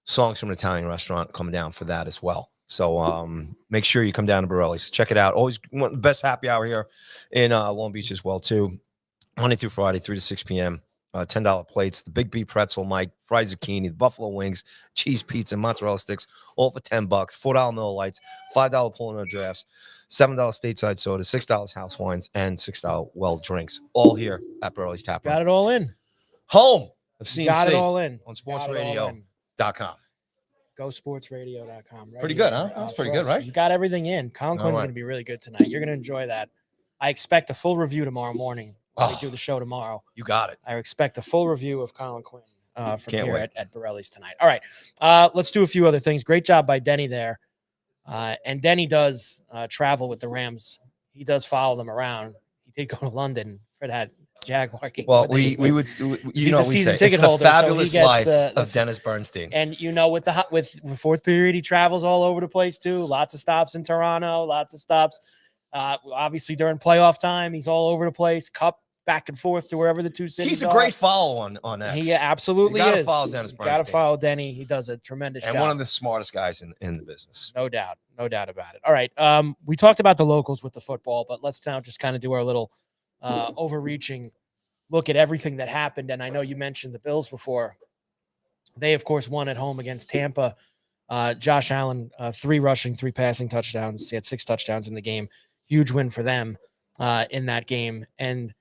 songs from an Italian restaurant coming down for that as well. So make sure you come down to Borrelli's. Check it out. Always one of the best happy hour here in Long Beach as well too. Monday through Friday, 3 to 6 p.m. $10 plates, the Big B pretzel, Mike, fried zucchini, the buffalo wings, cheese pizza, mozzarella sticks, all for $10. $4 Miller Lights, $5 pull-in drafts, $7 stateside soda, $6 house wines, and $6 well drinks. All here at Borrelli's Tap Room. got it all in. Home of CNC Got it all in. on Got it all in. sportsradio.com. GoSportsRadio.com. Right Pretty good, here, huh? That's pretty for good, us. right? You got everything in. Colin All Quinn's right. going to be really good tonight. You're going to enjoy that. I expect a full review tomorrow morning. When we Oh. do the show tomorrow. You got it. I expect a full review of Colin Quinn from Can't here wait. at Borrelli's tonight. All right. Let's do a few other things. Great job by Denny there. And Denny does travel with the Rams. He does follow them around. He did go to London for that Jaguar game. Well, but then he we went- would, He's you know, a we season say ticket it's holder, the so he fabulous gets life the of Dennis Bernstein. And you know, with the fourth period, he travels all over the place too. Lots of stops in Toronto, lots of stops. Obviously during playoff time, he's all over the place. Cup back and forth to wherever the two cities. He's a are. great follow on X. He absolutely You gotta is. follow Dennis You gotta Bernstein. follow Denny. He does a tremendous and job. one of the smartest guys in the business. No doubt about it. All right. We talked about the locals with the football, but let's now just kind of do our little overreaching look at everything that happened. And I know you mentioned the Bills before. They, of course, won at home against Tampa. Josh Allen, 3 rushing, 3 passing touchdowns. He had 6 touchdowns in the game. Huge win for them in that game. And,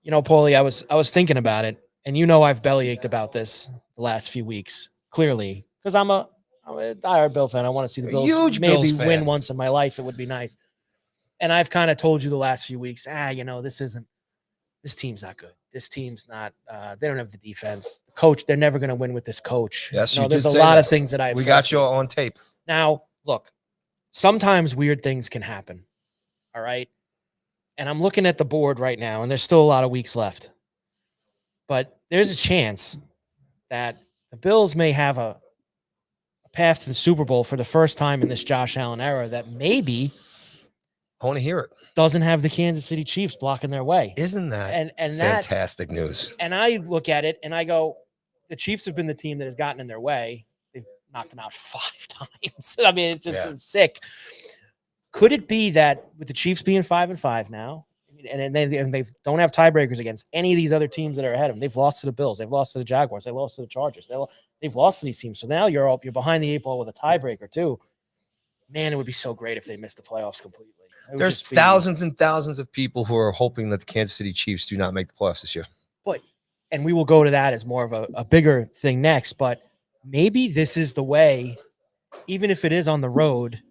you know, Paulie, I was thinking about it. And you know I've bellyached about this the last few weeks, clearly, because I'm a diehard Bill fan. I want to see the Bills Huge maybe Bills win fan. once in my life. It would be nice. And I've kind of told you the last few weeks, you know, this team's not good. This team's not, they don't have the defense. The coach, they're never going to win with this coach. Yes, you know, you did there's a say lot of that. things that I've We said. got you on tape. Now, look, sometimes weird things can happen. All right. And I'm looking at the board right now, and there's still a lot of weeks left. But there's a chance that the Bills may have a path to the Super Bowl for the first time in this Josh Allen era that maybe I want to hear it. doesn't have the Kansas City Chiefs blocking their way. Isn't that And that, fantastic news? and I look at it and I go, the Chiefs have been the team that has gotten in their way. They've knocked them out 5 times. I mean, it's just it's sick. Could it be that with the Chiefs being 5-5 now, and they don't have tiebreakers against any of these other teams that are ahead of them? They've lost to the Bills, they've lost to the Jaguars, they lost to the Chargers, they've lost to these teams. So now you're behind the 8 ball with a tiebreaker too. Man, it would be so great if they missed the playoffs completely. There's thousands and thousands of people who are hoping that the Kansas City Chiefs do not make the playoffs this year. But and we will go to that as more of a bigger thing next, but maybe this is the way, even if it is on the road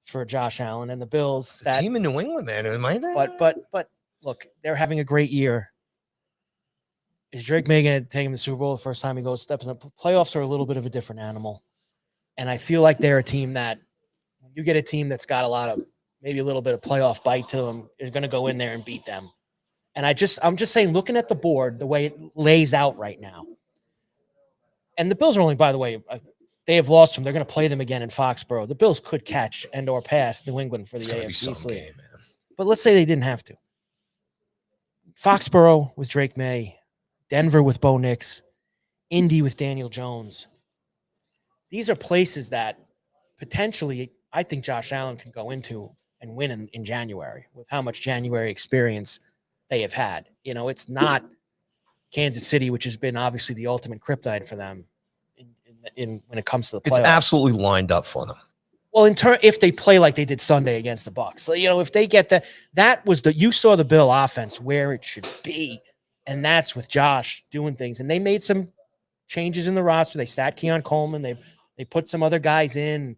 for Josh Allen and the Bills. It's a team in New England, man. Am I there? But look, they're having a great year. Is Drake May going to take him to the Super Bowl the first time he goes steps in? Playoffs are a little bit of a different animal. And I feel like they're a team that when you get a team that's got a lot of maybe a little bit of playoff bite to them, is going to go in there and beat them. And I'm just saying, looking at the board, the way it lays out right now, and the Bills are only, by the way, they have lost them. They're going to play them again in Foxborough. The Bills could catch and or pass New England for the AFC league. But let's say they didn't have to. Foxborough with Drake May, Denver with Bo Nix, Indy with Daniel Jones. These are places that potentially I think Josh Allen can go into and win in January with how much January experience they have had. You know, it's not Kansas City, which has been obviously the ultimate kryptonite for them in when it comes to the playoffs. It's absolutely lined up for them. Well, if they play like they did Sunday against the Bucs, so, you know, if they get that was you saw the Bill offense where it should be, and that's with Josh doing things. And they made some changes in the roster. They sat Keon Coleman. They put some other guys in.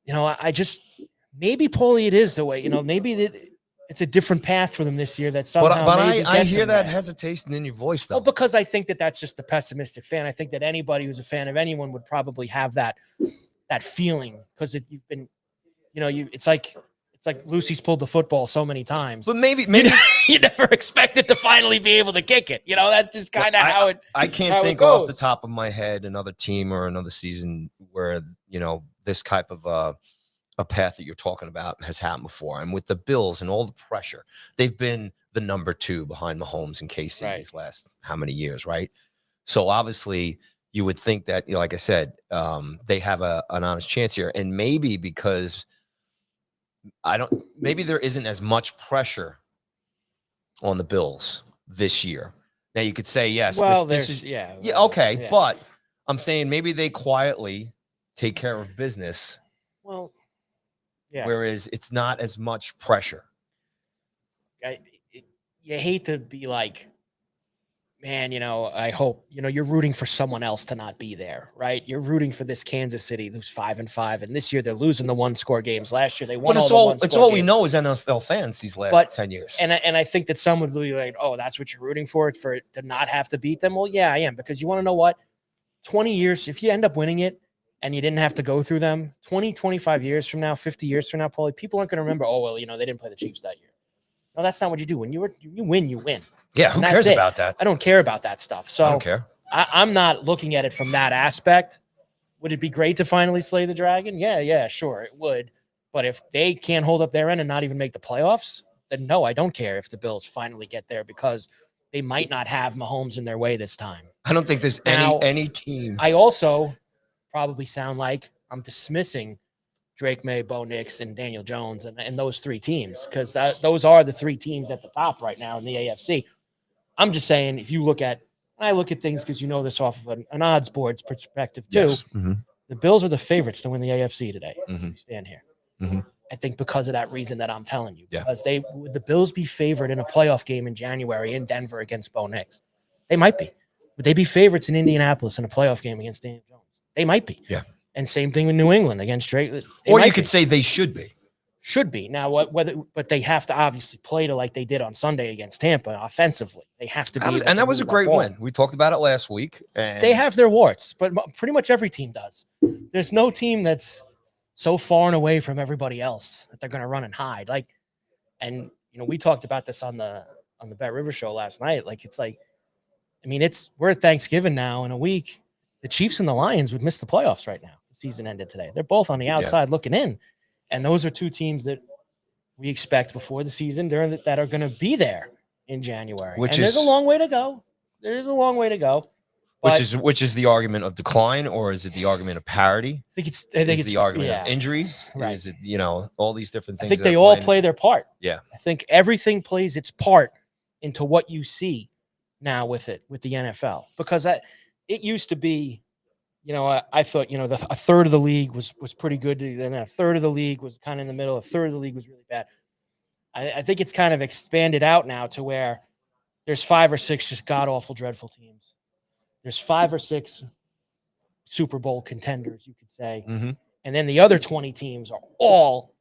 You know, I just maybe Paulie, it is the way. You know, maybe it's a different path for them this year. That somehow. But I hear that hesitation in your voice, though. Well, because I think that's just the pessimistic fan. I think that anybody who's a fan of anyone would probably have that feeling because you've been, you know, it's like Lucy's pulled the football so many times. But maybe you never expected to finally be able to kick it. You know, that's just kind of how it. I can't think off the top of my head another team or another season where, you know, this type of a path that you're talking about has happened before. And with the Bills and all the pressure, they've been the number 2 behind Mahomes and KC these last how many years, right? So obviously you would think that, you know, like I said, they have an honest chance here. And maybe because maybe there isn't as much pressure on the Bills this year. Now you could say, yes, well, this is, okay. Yeah. But I'm saying maybe they quietly take care of business. Well, yeah. Whereas it's not as much pressure. You hate to be like, man, you know, I hope, you know, you're rooting for someone else to not be there, right? You're rooting for this Kansas City who's 5-5, and this year they're losing the 1-score games. Last year they won it's all we know is NFL fans these last 10 years. And I think that some would be like, oh, that's what you're rooting for to not have to beat them. Well, yeah, I am, because you want to know what? 20 years, if you end up winning it and you didn't have to go through them, 20, 25 years from now, 50 years from now, Paulie, people aren't going to remember, oh, well, you know, they didn't play the Chiefs that year. No, that's not what you do. When you win, you win. Yeah, who cares about that? I don't care about that stuff. So I don't care. I'm not looking at it from that aspect. Would it be great to finally slay the dragon? Yeah, sure, it would. But if they can't hold up their end and not even make the playoffs, then no, I don't care if the Bills finally get there, because they might not have Mahomes in their way this time. I don't think there's any team. I also probably sound like I'm dismissing Drake May, Bo Nix, and Daniel Jones and those 3 teams, because those are the 3 teams at the top right now in the AFC. I'm just saying, if you look at – I look at things because you know this off of an odds boards perspective too. Yes. Mm-hmm. The Bills are the favorites to win the AFC today. Mm-hmm. We stand here. Mm-hmm. I think because of that reason that I'm telling you. Yeah. Because would the Bills be favored in a playoff game in January in Denver against Bo Nix? They might be. Would they be favorites in Indianapolis in a playoff game against Daniel Jones? They might be. Yeah. And same thing with New England against Drake. Or you could say they should be. Should be. Now, but they have to obviously play to like they did on Sunday against Tampa offensively. They have to be. And that was a great win. We talked about it last week. And they have their warts, but pretty much every team does. There's no team that's so far and away from everybody else that they're going to run and hide. Like, and you know, we talked about this on the Bet River show last night. Like, it's like, I mean, we're at Thanksgiving now in a week. The Chiefs and the Lions would miss the playoffs right now. The season ended today. They're both on the outside looking in. And those are 2 teams that we expect before the season that are going to be there in January. There's a long way to go. There's a long way to go. Which is the argument of decline, or is it the argument of parity? I think it's the argument of injuries. Right. Is it, you know, all these different things? I think they all play their part. Yeah. I think everything plays its part into what you see now with the NFL, because it used to be, you know, I thought, you know, a third of the league was pretty good. Then a third of the league was kind of in the middle. A third of the league was really bad. I think it's kind of expanded out now to where there's 5 or 6 just god-awful, dreadful teams. There's 5 or 6 Super Bowl contenders, you could say. Mm-hmm. And then the other 20 teams are all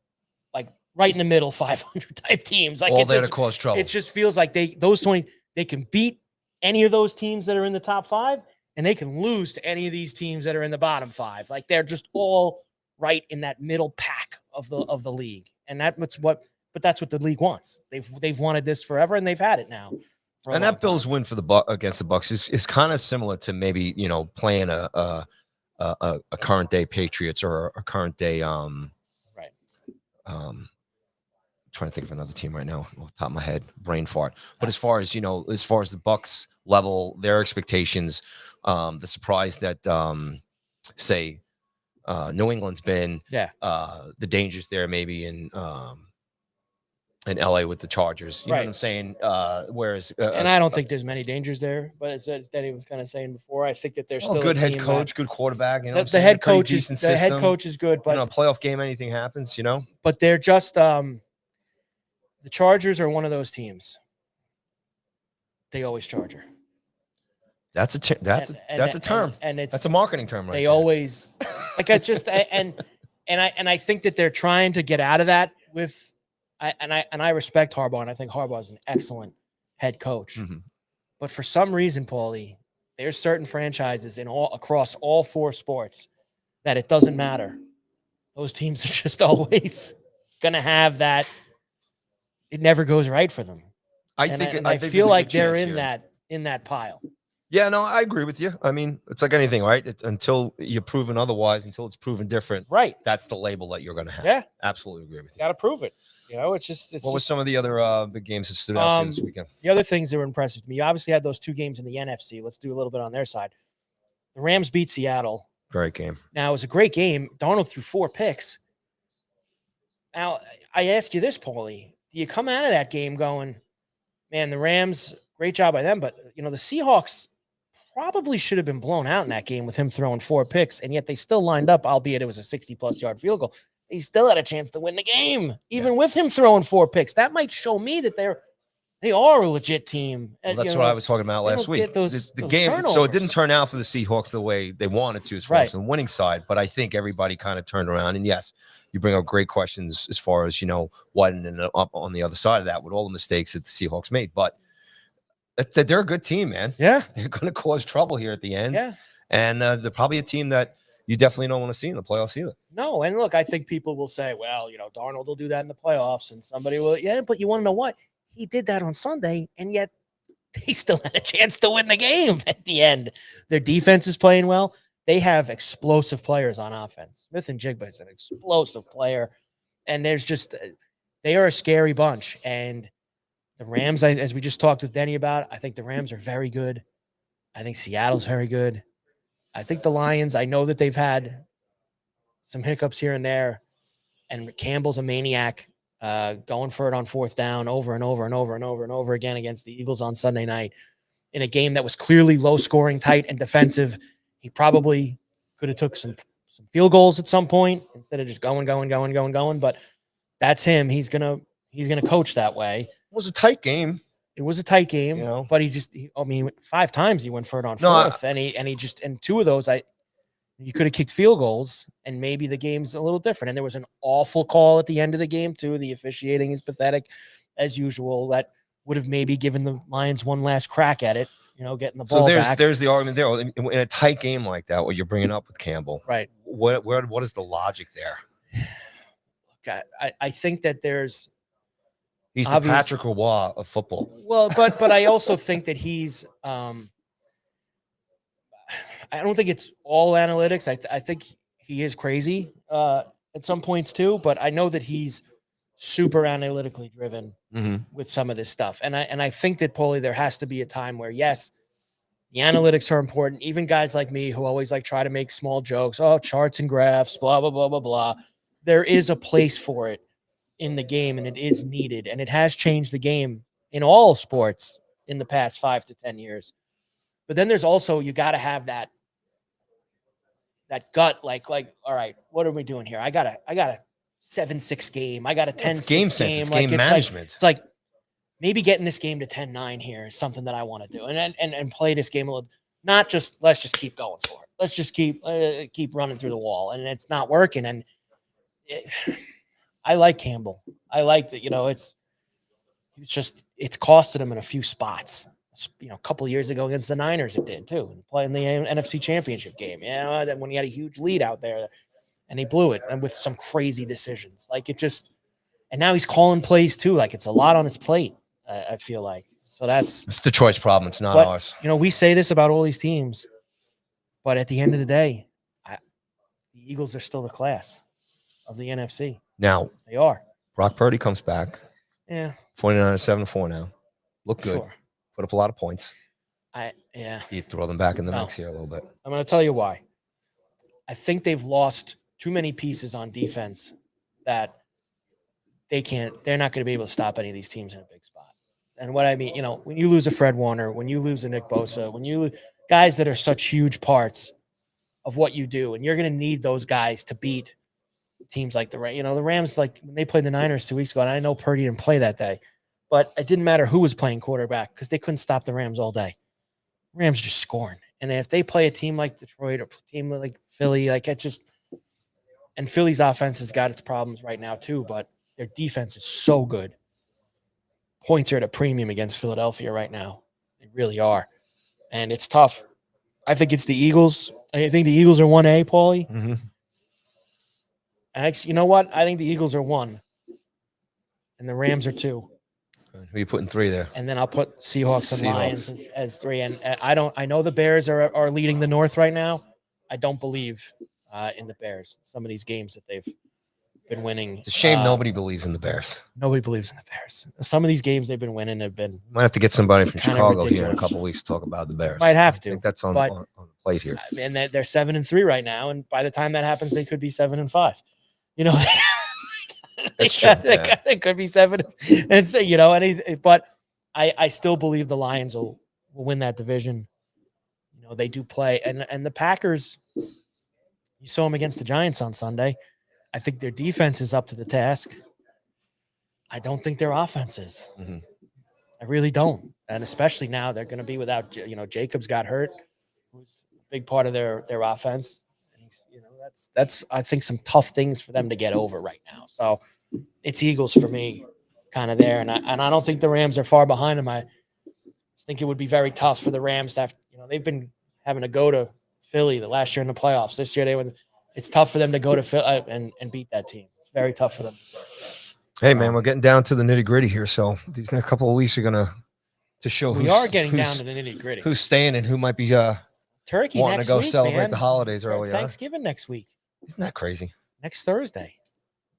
like right in the middle, 500 type teams. Like All it there just, to cause trouble. it just feels like those 20, they can beat any of those teams that are in the top 5, and they can lose to any of these teams that are in the bottom 5. Like they're just all right in that middle pack of the league. And that's what the league wants. They've wanted this forever, and they've had it now. And that Bills win for the against the Bucks is kind of similar to maybe, playing a current day Patriots or a current day right. Trying to think of another team right now off the top of my head, brain fart. But as far as the Bucks level, their expectations, the surprise that say New England's been, the dangers there maybe in LA with the Chargers. You know what I'm saying? Whereas and I don't think there's many dangers there, but as Denny was kind of saying before, I think that there's still good a head team coach, good quarterback. The head coach is good, but a playoff game, anything happens. But they're just the Chargers are one of those teams. They always Charger. That's a term, and it's that's a marketing term, right? They always like I just and I think that they're trying to get out of that with. I respect Harbaugh, and I think Harbaugh is an excellent head coach. Mm-hmm. But for some reason, Paulie, there's certain franchises across all 4 sports that it doesn't matter. Those teams are just always going to have that. It never goes right for them. I feel like they're in that pile. Yeah, no, I agree with you. I mean, it's like anything, right? Until you're proven otherwise, until it's proven different, right? That's the label that you're going to have. Yeah, absolutely agree with you. Got to prove it. It's just. What was some of the other big games that stood out for this weekend? The other things that were impressive to me, you obviously had those 2 games in the NFC. Let's do a little bit on their side. The Rams beat Seattle. Great game. Now, it was a great game. Darnold threw 4 picks. Now, I ask you this, Paulie. Do you come out of that game going, man, the Rams, great job by them, but, the Seahawks probably should have been blown out in that game with him throwing 4 picks, and yet they still lined up, albeit it was a 60-plus yard field goal. They still had a chance to win the game, even with him throwing 4 picks. That might show me that they are a legit team. Well, that's what I was talking about last week. The game, turnovers. So it didn't turn out for the Seahawks the way they wanted to as far as the winning side, but I think everybody kind of turned around. And yes, you bring up great questions as far as, what ended up on the other side of that with all the mistakes that the Seahawks made. But they're a good team, man. Yeah. They're going to cause trouble here at the end. Yeah. And they're probably a team that you definitely don't want to see in the playoffs either. No, and look, I think people will say, well, Darnold will do that in the playoffs, and somebody will. Yeah, but you want to know what? He did that on Sunday, and yet they still had a chance to win the game at the end. Their defense is playing well. They have explosive players on offense. Smith and Jigba is an explosive player, and they are a scary bunch. And the Rams, as we just talked with Denny about, I think the Rams are very good. I think Seattle's very good. I think the Lions, I know that they've had some hiccups here and there, and Campbell's a maniac, going for it on 4th down over and over and over and over and over again against the Eagles on Sunday night in a game that was clearly low scoring, tight, and defensive. He probably could have took some field goals at some point instead of just going. But that's him. He's gonna coach that way. It was a tight game. It was a tight game, but he 5 times he went for it on 4th, and 2 of those, you could have kicked field goals, and maybe the game's a little different. And there was an awful call at the end of the game too. The officiating is pathetic, as usual. That would have maybe given the Lions one last crack at it, getting the ball back. So there's the argument there in a tight game like that, what you're bringing up with Campbell, right? What is the logic there? I think that there's. He's the Patrick Roy of football. Well, but I also think that he's I don't think it's all analytics. I think he is crazy at some points too, but I know that he's super analytically driven with some of this stuff. And I think that, Paulie, there has to be a time where, yes, the analytics are important. Even guys like me who always try to make small jokes, charts and graphs, blah, blah, blah, blah, blah. There is a place for it in the game, and it is needed, and it has changed the game in all sports in the past 5 to 10 years. But then there's also, you got to have that gut, like, all right, what are we doing here? I got a 7-6 game. I got a 10-6 game sense. It's game management. It's like, maybe getting this game to 10-9 here is something that I want to do, and play this game a little. Not just let's just keep going for it. Let's just keep running through the wall, and it's not working. And I like Campbell. I like that. It's costed him in a few spots. A couple of years ago against the Niners, it did too. Playing the NFC Championship game, that when he had a huge lead out there, and he blew it, and with some crazy decisions, and now he's calling plays too. Like, it's a lot on his plate. I feel like it's Detroit's problem. It's not ours. We say this about all these teams, but at the end of the day, the Eagles are still the class of the NFC. Now they are. Brock Purdy comes back. Yeah, 49-7-4 now. Look good. Sure. Put up a lot of points. You throw them back in the mix here a little bit. I'm going to tell you why. I think they've lost too many pieces on defense that they're not going to be able to stop any of these teams in a big spot. And what I mean, when you lose a Fred Warner, when you lose a Nick Bosa, when you guys that are such huge parts of what you do, and you're going to need those guys to beat teams like the Rams. The Rams, like when they played the Niners 2 weeks ago, and I know Purdy didn't play that day, but it didn't matter who was playing quarterback because they couldn't stop the Rams all day. Rams are just scoring. And if they play a team like Detroit or a team like Philly, and Philly's offense has got its problems right now too, but their defense is so good. Points are at a premium against Philadelphia right now. They really are. And it's tough. I think it's the Eagles. I think the Eagles are 1A, Paulie. Mm-hmm. You know what? I think the Eagles are 1. And the Rams are 2. Who are you putting 3 there? And then I'll put Seahawks and Lions as 3. And I know the Bears are leading the North right now. I don't believe in the Bears. Some of these games that they've been winning. It's a shame nobody believes in the Bears. Nobody believes in the Bears. Some of these games they've been winning have been. Might have to get somebody from Chicago ridiculous. here in a couple of weeks to talk about the Bears. Might have to. I think that's on the plate here. And they're 7-3 right now, and by the time that happens, they could be 7-5. It could be 7, and so but I still believe the Lions will win that division. They do play, and the Packers. You saw them against the Giants on Sunday. I think their defense is up to the task. I don't think their offense is. Mm-hmm. I really don't, and especially now they're going to be without. Jacobs got hurt, who's a big part of their offense. That's I think some tough things for them to get over right now. So it's Eagles for me, kind of there, and I don't think the Rams are far behind them. I think it would be very tough for the Rams to have. They've been having to go to Philly the last year in the playoffs. This year it's tough for them to go to Philly and beat that team. It's very tough for them. Hey man, we're getting down to the nitty gritty here. So these next couple of weeks are gonna to show we are getting down to the nitty gritty. Who's staying and who might be Turkey wanting next to go week, celebrate man. the holidays early. Thanksgiving next week. Isn't that crazy? Next Thursday.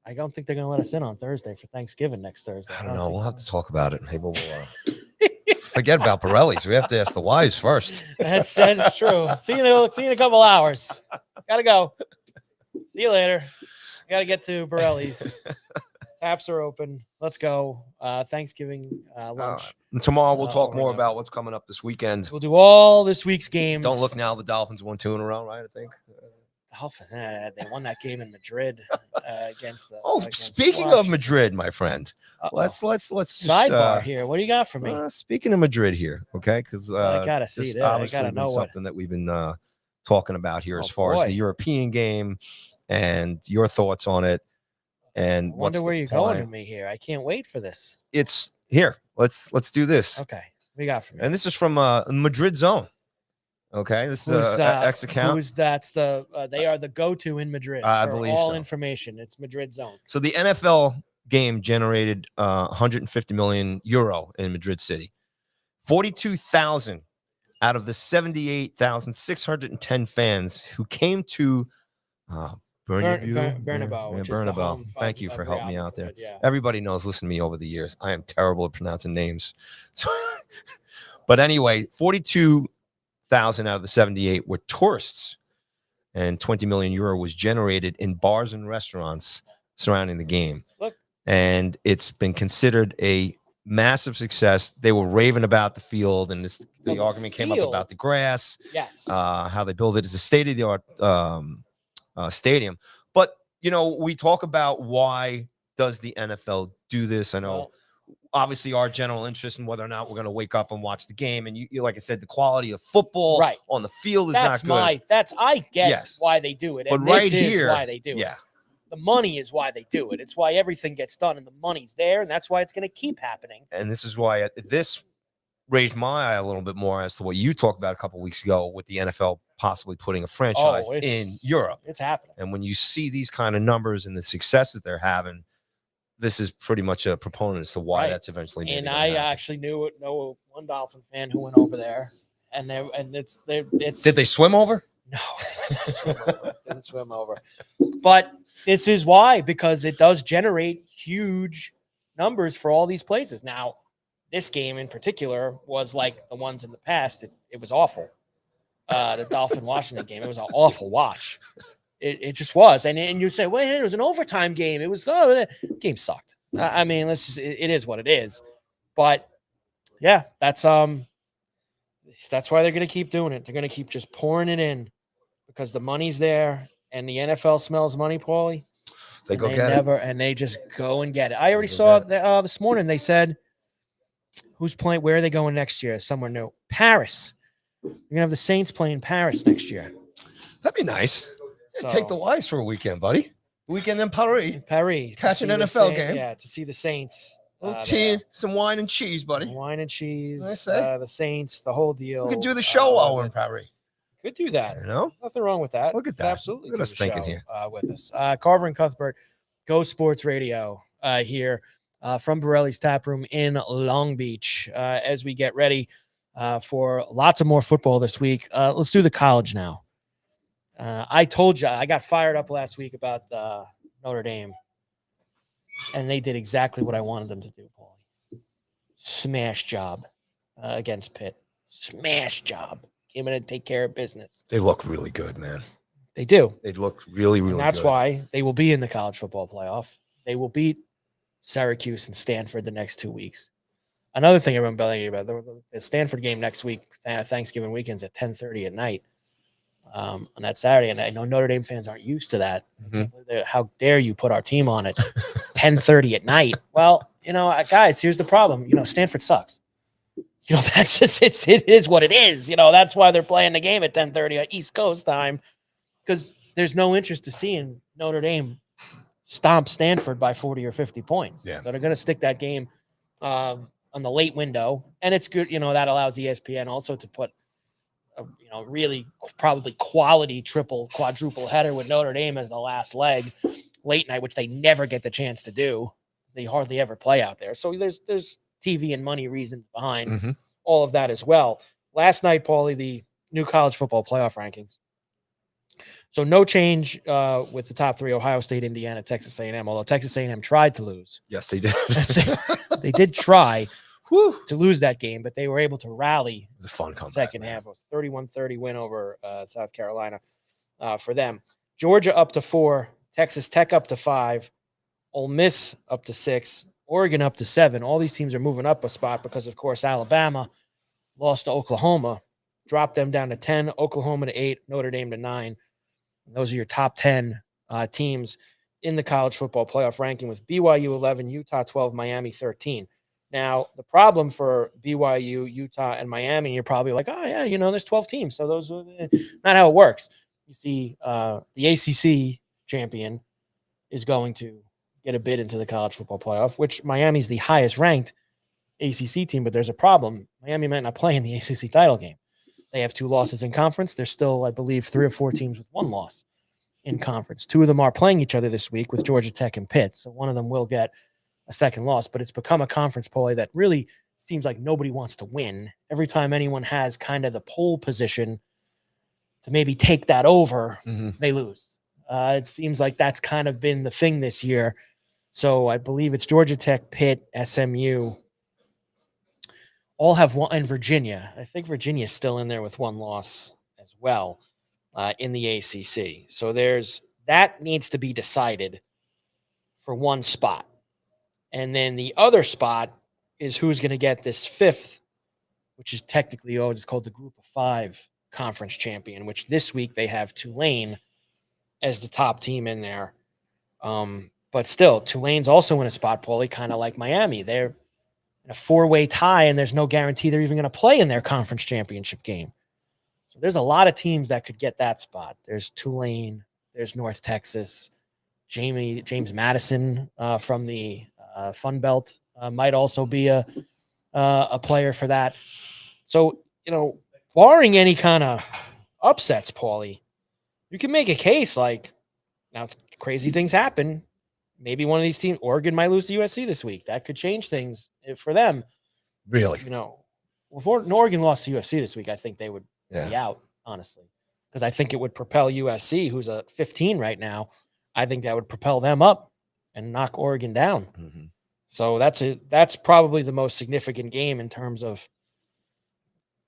I don't think they're going to let us in on Thursday for Thanksgiving next Thursday. I don't know. We'll have to talk about it. Maybe we'll forget about Borrelli's. We have to ask the wives first. That's true. See you in a couple hours. Gotta go. See you later. Got to get to Borrelli's. Taps are open. Let's go. Thanksgiving lunch. Tomorrow we'll talk more about what's coming up this weekend. We'll do all this week's games. Don't look now. The Dolphins won 2 in a row, right? I think. Dolphins. They won that game in Madrid against the. Speaking of Madrid, my friend, let's sidebar here. What do you got for me? Speaking of Madrid here, okay? Because I gotta see that. I gotta know something that we've been talking about here as far as the European game and your thoughts on it. And I wonder where you're going with me here. I can't wait for this. It's here. Let's do this. Okay. What do you got for me? And this is from Madrid Zone. Okay, this is X account. They are the go-to in Madrid. I for believe all so. information. It's Madrid Zone. So the NFL game generated 150 million euro in Madrid City. 42,000 out of the 78,610 fans who came to Bernabeu. Thank you for helping me out there. Yeah. Everybody knows, listen to me over the years. I am terrible at pronouncing names. So, but anyway, 42,000 out of the 78 were tourists, and 20 million euro was generated in bars and restaurants surrounding the game. Look. And it's been considered a massive success. They were raving about the field, and the argument came up about the grass. Yes. How they build it as a state-of-the-art stadium. But we talk about why does the NFL do this? I know obviously our general interest in whether or not we're going to wake up and watch the game. And you like I said, the quality of football Right. on the field is That's not good. I get Yes. why they do it. But And right this is here, why they do it. The money is why they do it. It's why everything gets done and the money's there. And that's why it's going to keep happening. And this is why this raised my eye a little bit more as to what you talked about a couple of weeks ago with the NFL possibly putting a franchise in Europe. It's happening. And when you see these kind of numbers and the successes they're having, this is pretty much a proponent as to why that's eventually made. And I actually know one Dolphin fan who went over there, and it's did they swim over? No, didn't swim over. But this is why, because it does generate huge numbers for all these places. Now, this game in particular was like the ones in the past. It was awful. The Dolphin-Washington game, it was an awful watch. It just was. And you say, well, it was an overtime game. It was, the game sucked. I mean, it is what it is. But, yeah, that's why they're going to keep doing it. They're going to keep just pouring it in because the money's there and the NFL smells money, Paulie. They go get it. And they just go and get it. I already saw this morning they said, who's playing? Where are they going next year? Somewhere new. Paris. You're going to have the Saints playing Paris next year. That'd be nice. So, take the wives for a weekend, buddy. Weekend in Paris. Catch an NFL game. Yeah, to see the Saints. Tea, some wine and cheese, buddy. Wine and cheese. I say. The Saints, the whole deal. We could do the show while we're in Paris. Could do that. You know? Nothing wrong with that. Look at that. Absolutely. Look at us thinking here. With us. Carver and Cuthbert, Go Sports Radio here from Borrelli's Taproom in Long Beach as we get ready for lots of more football this week. Let's do the college now. I told you I got fired up last week about Notre Dame, and they did exactly what I wanted them to do, Paulie. Smash job against Pitt. Smash job. Came in and take care of business. They look really good, man. They do. They look really, really good. And that's why they will be in the college football playoff. They will beat Syracuse and Stanford the next 2 weeks. Another thing I remember telling you about, the Stanford game next week, Thanksgiving weekend's at 10:30 at night. On that Saturday, and I know Notre Dame fans aren't used to that. Mm-hmm. How dare you put our team on at 10:30 at night? Well, guys, here's the problem. Stanford sucks. That's just it is what it is. That's why they're playing the game at 10:30 at East Coast time, because there's no interest to seeing Notre Dame stomp Stanford by 40 or 50 points. Yeah. So they're going to stick that game on the late window, and it's good. That allows ESPN also to put really probably quality triple, quadruple header with Notre Dame as the last leg late night, which they never get the chance to do. They hardly ever play out there. So there's TV and money reasons behind all of that as well. Last night, Paulie, the new college football playoff rankings. So no change with the top three: Ohio State, Indiana, Texas A&M. Although Texas A&M tried to lose. Yes, they did. They did try to lose that game, but they were able to rally. It was a fun comeback. Second half. It was 31-30 win over South Carolina for them. Georgia up to 4, Texas Tech up to 5, Ole Miss up to 6, Oregon up to 7. All these teams are moving up a spot because, of course, Alabama lost to Oklahoma, dropped them down to 10, Oklahoma to 8, Notre Dame to 9. And those are your top 10 teams in the college football playoff ranking, with BYU 11, Utah 12, Miami 13. Now, the problem for BYU, Utah, and Miami, you're probably like, oh, yeah, there's 12 teams. So those are not how it works. You see, the ACC champion is going to get a bid into the college football playoff, which Miami's the highest ranked ACC team, but there's a problem. Miami might not play in the ACC title game. They have 2 losses in conference. There's still, I believe, 3 or 4 teams with 1 loss in conference. 2 of them are playing each other this week with Georgia Tech and Pitt. So one of them will get a second loss, but it's become a conference, Paulie, that really seems like nobody wants to win. Every time anyone has kind of the pole position to maybe take that over, they lose. It seems like that's kind of been the thing this year. So I believe it's Georgia Tech, Pitt, SMU, all have 1, and Virginia. I think Virginia is still in there with 1 loss as well in the ACC. So that needs to be decided for 1 spot. And then the other spot is who's going to get this 5th, which is technically, it's called the Group of 5 conference champion, which this week they have Tulane as the top team in there. But still, Tulane's also in a spot, Paulie, kind of like Miami. They're in a 4-way tie, and there's no guarantee they're even going to play in their conference championship game. So there's a lot of teams that could get that spot. There's Tulane, there's North Texas, James Madison from the Fun Belt might also be a player for that. So, barring any kind of upsets, Paulie, you can make a case like, now crazy things happen. Maybe one of these teams, Oregon might lose to USC this week. That could change things for them. Really? If Oregon lost to USC this week, I think they would be out, honestly, because I think it would propel USC, who's a 15 right now. I think that would propel them up and knock Oregon down. Mm-hmm. So that's probably the most significant game in terms of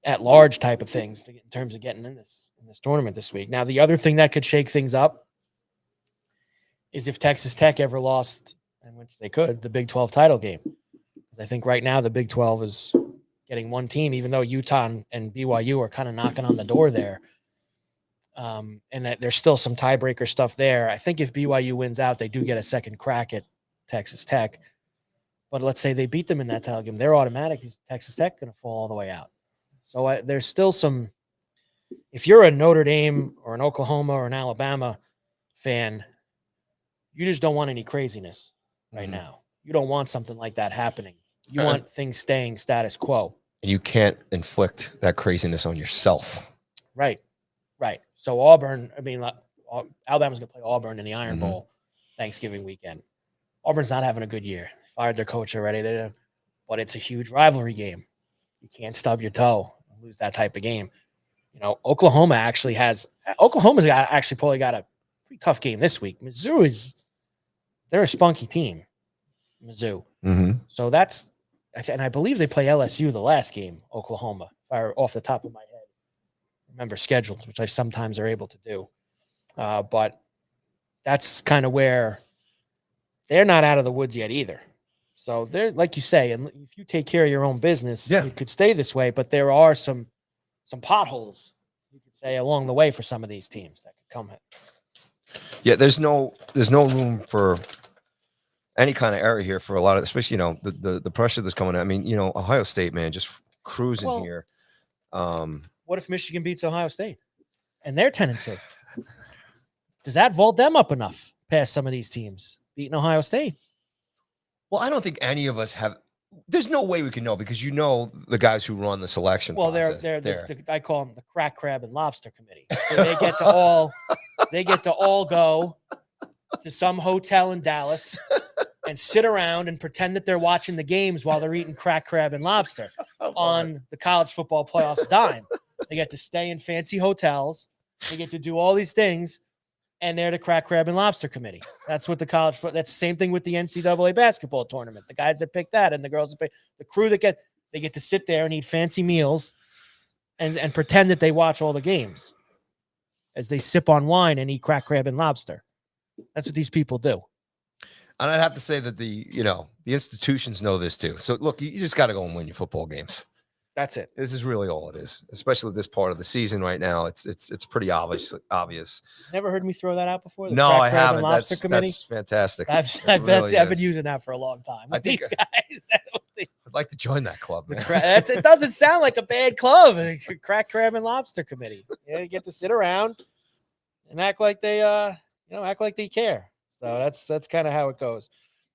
at large type of things, in terms of getting in this tournament this week. Now, the other thing that could shake things up is if Texas Tech ever lost, and which they could, the Big 12 title game. Because I think right now the Big 12 is getting one team, even though Utah and BYU are kind of knocking on the door there. And that there's still some tiebreaker stuff there. I think if BYU wins out, they do get a second crack at Texas Tech. But let's say they beat them in that title game, they're automatic. Is Texas Tech going to fall all the way out? So there's still some – if you're a Notre Dame or an Oklahoma or an Alabama fan, you just don't want any craziness right now. You don't want something like that happening. You want things staying status quo. You can't inflict that craziness on yourself. Right. So Auburn, Alabama's going to play Auburn in the Iron Bowl Thanksgiving weekend. Auburn's not having a good year. Fired their coach already. But it's a huge rivalry game. You can't stub your toe and lose that type of game. Oklahoma's actually probably got a pretty tough game this week. Mizzou they're a spunky team. Mizzou. Mm-hmm. So and I believe they play LSU the last game, Oklahoma, if I off the top of my head remember scheduled, which I sometimes are able to do. But that's kind of where they're not out of the woods yet either. So they're, like you say, and if you take care of your own business, it could stay this way. But there are some potholes, you could say, along the way for some of these teams that could come in. Yeah, there's no room for any kind of error here for a lot of, especially the pressure that's coming. I mean, Ohio State, man, just cruising here. What if Michigan beats Ohio State and they're 10-2? Does that vault them up enough past some of these teams beating Ohio State? Well, I don't think any of us have. There's no way we can know because the guys who run the selection. Well, process. I call them the crack crab and lobster committee. So they get to all go to some hotel in Dallas and sit around and pretend that they're watching the games while they're eating crack crab and lobster on the college football playoffs dime. They get to stay in fancy hotels. They get to do all these things, and they're the crack crab and lobster committee. That's what that's the same thing with the NCAA basketball tournament. The guys that pick that and the girls that pick the crew that they get to sit there and eat fancy meals and pretend that they watch all the games as they sip on wine and eat crack crab and lobster. That's what these people do. And I'd have to say that the institutions know this too. So look, you just got to go and win your football games. That's it. This is really all it is, especially this part of the season right now. It's pretty obvious. Never heard me throw that out before? No, I haven't. That's fantastic. I've been using that for a long time. I think these guys. I'd like to join that club, man. It doesn't sound like a bad club. Crack crab and lobster committee. You get to sit around and act like they care. So that's kind of how it goes.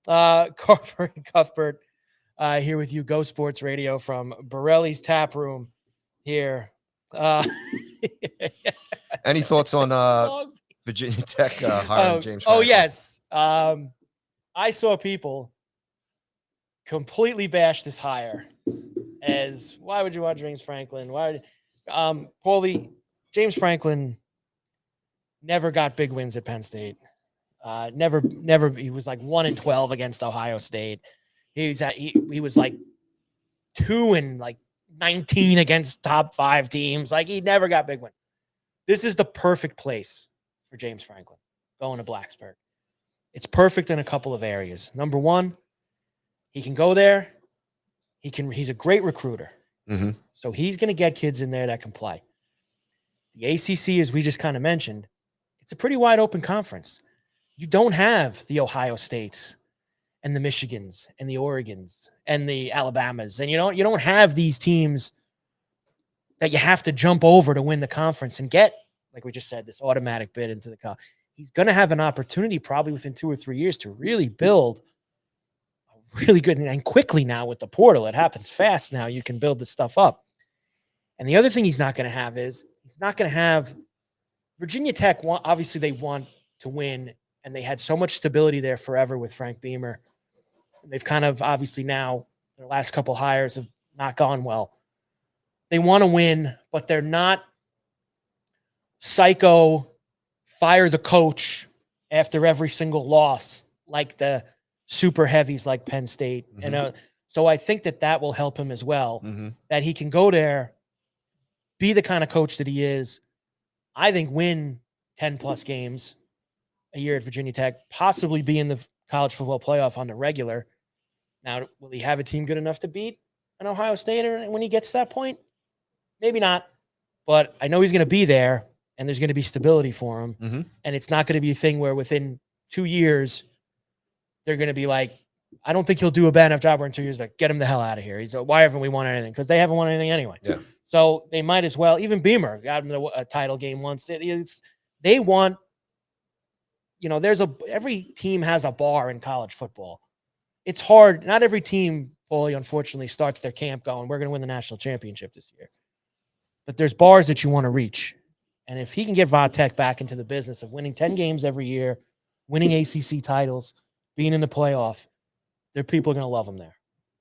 Carver and Cuthbert here with you, Go Sports Radio from Borrelli's Taproom here. Any thoughts on Virginia Tech hiring James Franklin? Oh, yes. I saw people completely bash this hire as, why would you want James Franklin? Paulie, James Franklin never got big wins at Penn State. Never. He was like 1-12 against Ohio State. He was like 2-19 against top 5 teams. Like, he never got big wins. This is the perfect place for James Franklin going to Blacksburg. It's perfect in a couple of areas. Number one, he can go there. He's a great recruiter. Mm-hmm. So he's going to get kids in there that can play. The ACC, as we just kind of mentioned, it's a pretty wide open conference. You don't have the Ohio States and the Michigans and the Oregons and the Alabamas. And you don't have these teams that you have to jump over to win the conference and get, like we just said, this automatic bid into the conference. He's going to have an opportunity probably within 2 or 3 years to really build a really good, and quickly now with the portal. It happens fast now. You can build this stuff up. And the other thing he's not going to have is he's not going to have Virginia Tech. Obviously, they want to win, and they had so much stability there forever with Frank Beamer. They've kind of obviously now their last couple hires have not gone well. They want to win, but they're not psycho fire the coach after every single loss like the super heavies like Penn State. And so I think that will help him as well, that he can go there, be the kind of coach that he is, I think win 10 plus games a year at Virginia Tech, possibly be in the college football playoff on the regular. Now, will he have a team good enough to beat an Ohio State when he gets to that point? Maybe not, but I know he's going to be there, and there's going to be stability for him. And it's not going to be a thing where within 2 years, they're going to be like, I don't think he'll do a bad enough job in 2 years. Like, get him the hell out of here. He's like, why haven't we won anything? Because they haven't won anything anyway. Yeah. So they might as well. Even Beamer got him a title game once. They want, every team has a bar in college football. It's hard. Not every team, Paulie, unfortunately, starts their camp going, we're going to win the national championship this year. But there's bars that you want to reach. And if he can get Vodtech back into the business of winning 10 games every year, winning ACC titles, being in the playoff, people are going to love him there.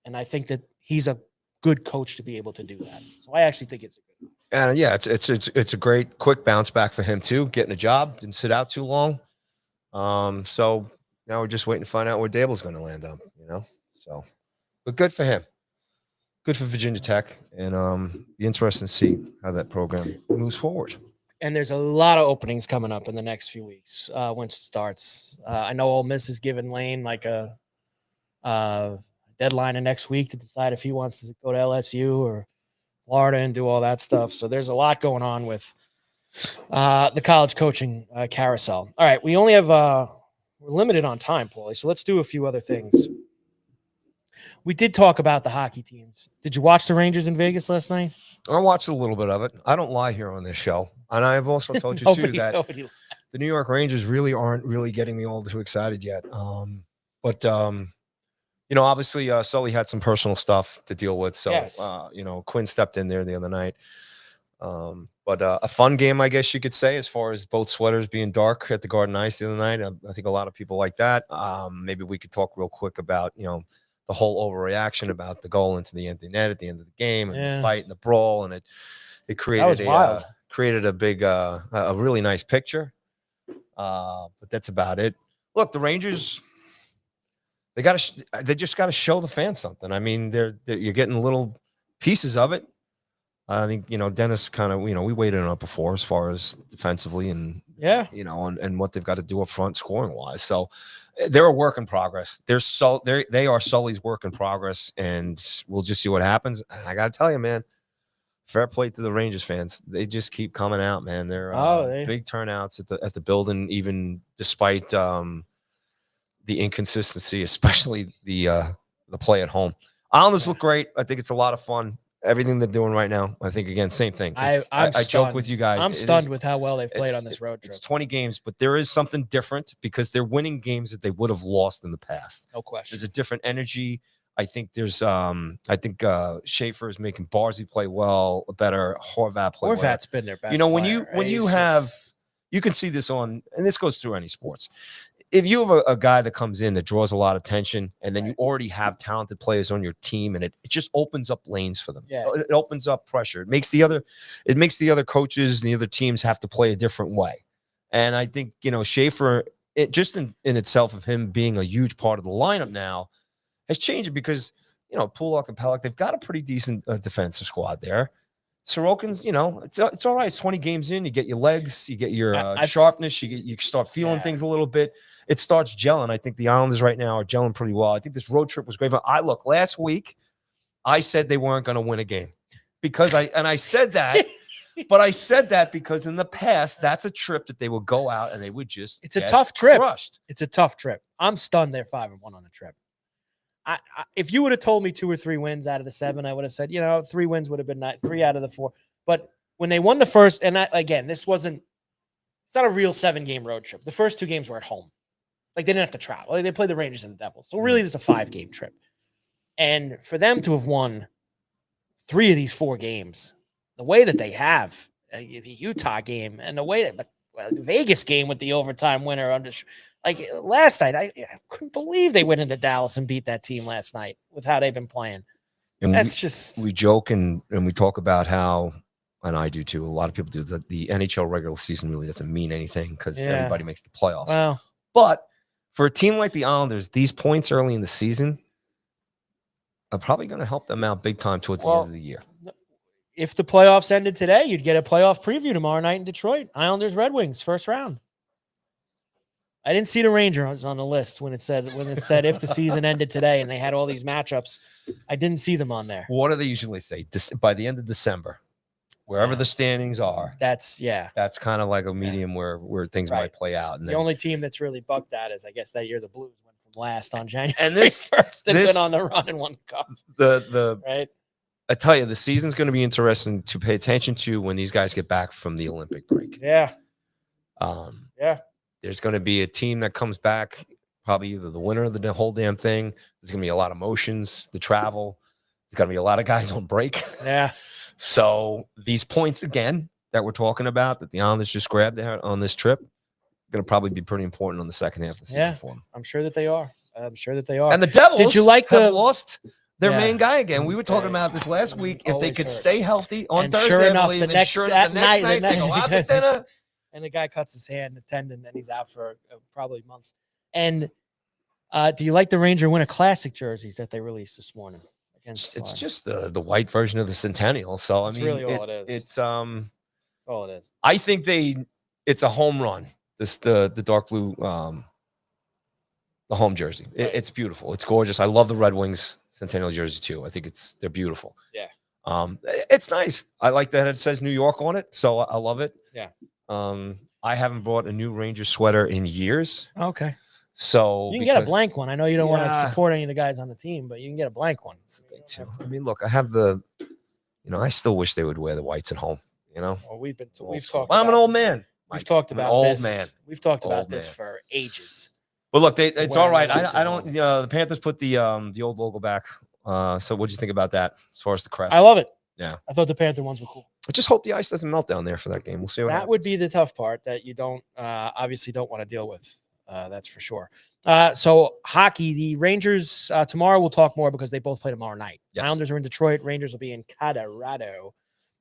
And I think that he's a good coach to be able to do that. So I actually think it's a good. And yeah, it's a great quick bounce back for him too. Getting a job, didn't sit out too long. So now we're just waiting to find out where Dable's going to land up. So, but good for him. Good for Virginia Tech, and be interesting to see how that program moves forward. And there's a lot of openings coming up in the next few weeks once it starts. I know Ole Miss is giving Lane like a deadline of next week to decide if he wants to go to LSU or Florida and do all that stuff. So there's a lot going on with the college coaching carousel. All right, we only have we're limited on time, Paulie. So let's do a few other things. We did talk about the hockey teams. Did you watch the Rangers in Vegas last night? I watched a little bit of it. I don't lie here on this show. And I've also told you, too, that the New York Rangers aren't really getting me all too excited yet. But obviously, Sully had some personal stuff to deal with. So, yes. Quinn stepped in there the other night. But a fun game, I guess you could say, as far as both sweaters being dark at the Garden Ice the other night. I think a lot of people like that. Maybe we could talk real quick about, the whole overreaction about the goal into the empty net at the end of the game and the fight and the brawl. And it created a big, a really nice picture. But that's about it. Look, the Rangers, they just got to show the fans something. I mean, you're getting little pieces of it. I think, Dennis kind of, we waited on it before as far as defensively and, and what they've got to do up front scoring wise. So they're a work in progress. They are Sully's work in progress, and we'll just see what happens. And I got to tell you, man, fair play to the Rangers fans. They just keep coming out, man. They're big turnouts at the building, even despite the inconsistency, especially the play at home. Islanders look great. I think it's a lot of fun. Everything they're doing right now, I think, again, same thing. I joke with you guys. I'm stunned with how well they've played on this road trip. It's 20 games, but there is something different because they're winning games that they would have lost in the past. No question. There's a different energy. I think Schaefer is making Barzy play well, better. Horvat play well. Horvat's been their best when you have, you can see this on, and this goes through any sports. If you have a guy that comes in that draws a lot of attention, and then you already have talented players on your team, and it just opens up lanes for them. Yeah. It opens up pressure. It makes the other coaches and the other teams have to play a different way. And I think, Schaefer, just in itself of him being a huge part of the lineup now has changed it because, Pulak and Pelech, they've got a pretty decent defensive squad there. Sorokin's, it's all right. It's 20 games in. You get your legs, you get your sharpness, you start feeling things a little bit. It starts gelling. I think the Islanders right now are gelling pretty well. I think this road trip was great. Look, last week I said they weren't going to win a game because I said that, but I said that because in the past that's a trip that they would go out and they would just it's a tough trip. Crushed. It's a tough trip. I'm stunned they're 5-1 on the trip. If you would have told me 2 or 3 wins out of the 7, I would have said, 3 wins would have been 3 out of the 4. But when they won the first, and again, it's not a real 7-game road trip. The first 2 games were at home. Like, they didn't have to travel. Like, they played the Rangers and the Devils. So really, it's a 5-game trip. And for them to have won 3 of these 4 games, the way that they have, the Utah game, and the way that the Vegas game with the overtime winner like last night, I couldn't believe they went into Dallas and beat that team last night with how they've been playing. And That's we joke and we talk about how, and I do too, a lot of people do, that the NHL regular season really doesn't mean anything because everybody makes the playoffs. Well, but for a team like the Islanders, these points early in the season are probably going to help them out big time towards the end of the year. If the playoffs ended today, you'd get a playoff preview tomorrow night in Detroit. Islanders, Red Wings, first round. I didn't see the Rangers on the list when it said if the season ended today and they had all these matchups. I didn't see them on there. What do they usually say? By the end of December, wherever the standings are. That's kind of like a medium where things might play out. And the only team that's really bucked that is, I guess, that year the Blues went from last on January and this 1st and been on the run and won the cup. Right. I tell you, the season's going to be interesting to pay attention to when these guys get back from the Olympic break. Yeah. There's going to be a team that comes back, probably either the winner of the whole damn thing. There's going to be a lot of emotions, the travel. There's going to be a lot of guys on break. Yeah. So these points, again, that we're talking about, that the Islanders just grabbed out on this trip, going to probably be pretty important on the second half of the season for them. I'm sure that they are. And the Devils have lost their main guy again. We were talking about this last week. If they could stay healthy on Thursday, sure enough, the next night they go out to dinner. And the guy cuts his hand, the tendon, and he's out for probably months. And do you like the Ranger Winter Classic jerseys that they released this morning? It's just the white version of the Centennial. So that's really all it is. It's all it is. I think it's a home run. The dark blue, the home jersey. It's beautiful. It's gorgeous. I love the Red Wings Centennial jersey too. I think they're beautiful. Yeah. It's nice. I like that it says New York on it, so I love it. Yeah. I haven't bought a new Ranger sweater in years. Okay. So you can get a blank one. I know you don't want to support any of the guys on the team, but you can get a blank one. That's the thing too. I mean, look, I have I still wish they would wear the whites at home. Well, we've talked. I'm an old man. We've talked about old this. Man. We've talked about this for ages. But look, it's all right. I don't. The Panthers put the old logo back. So what'd you think about that as far as the crest? I love it. Yeah, I thought the Panther ones were cool. I just hope the ice doesn't melt down there for that game. We'll see what happens. That would be the tough part that you don't obviously don't want to deal with. That's for sure. So hockey, the Rangers tomorrow. We'll talk more because they both play tomorrow night. Yes. Islanders are in Detroit. Rangers will be in Colorado,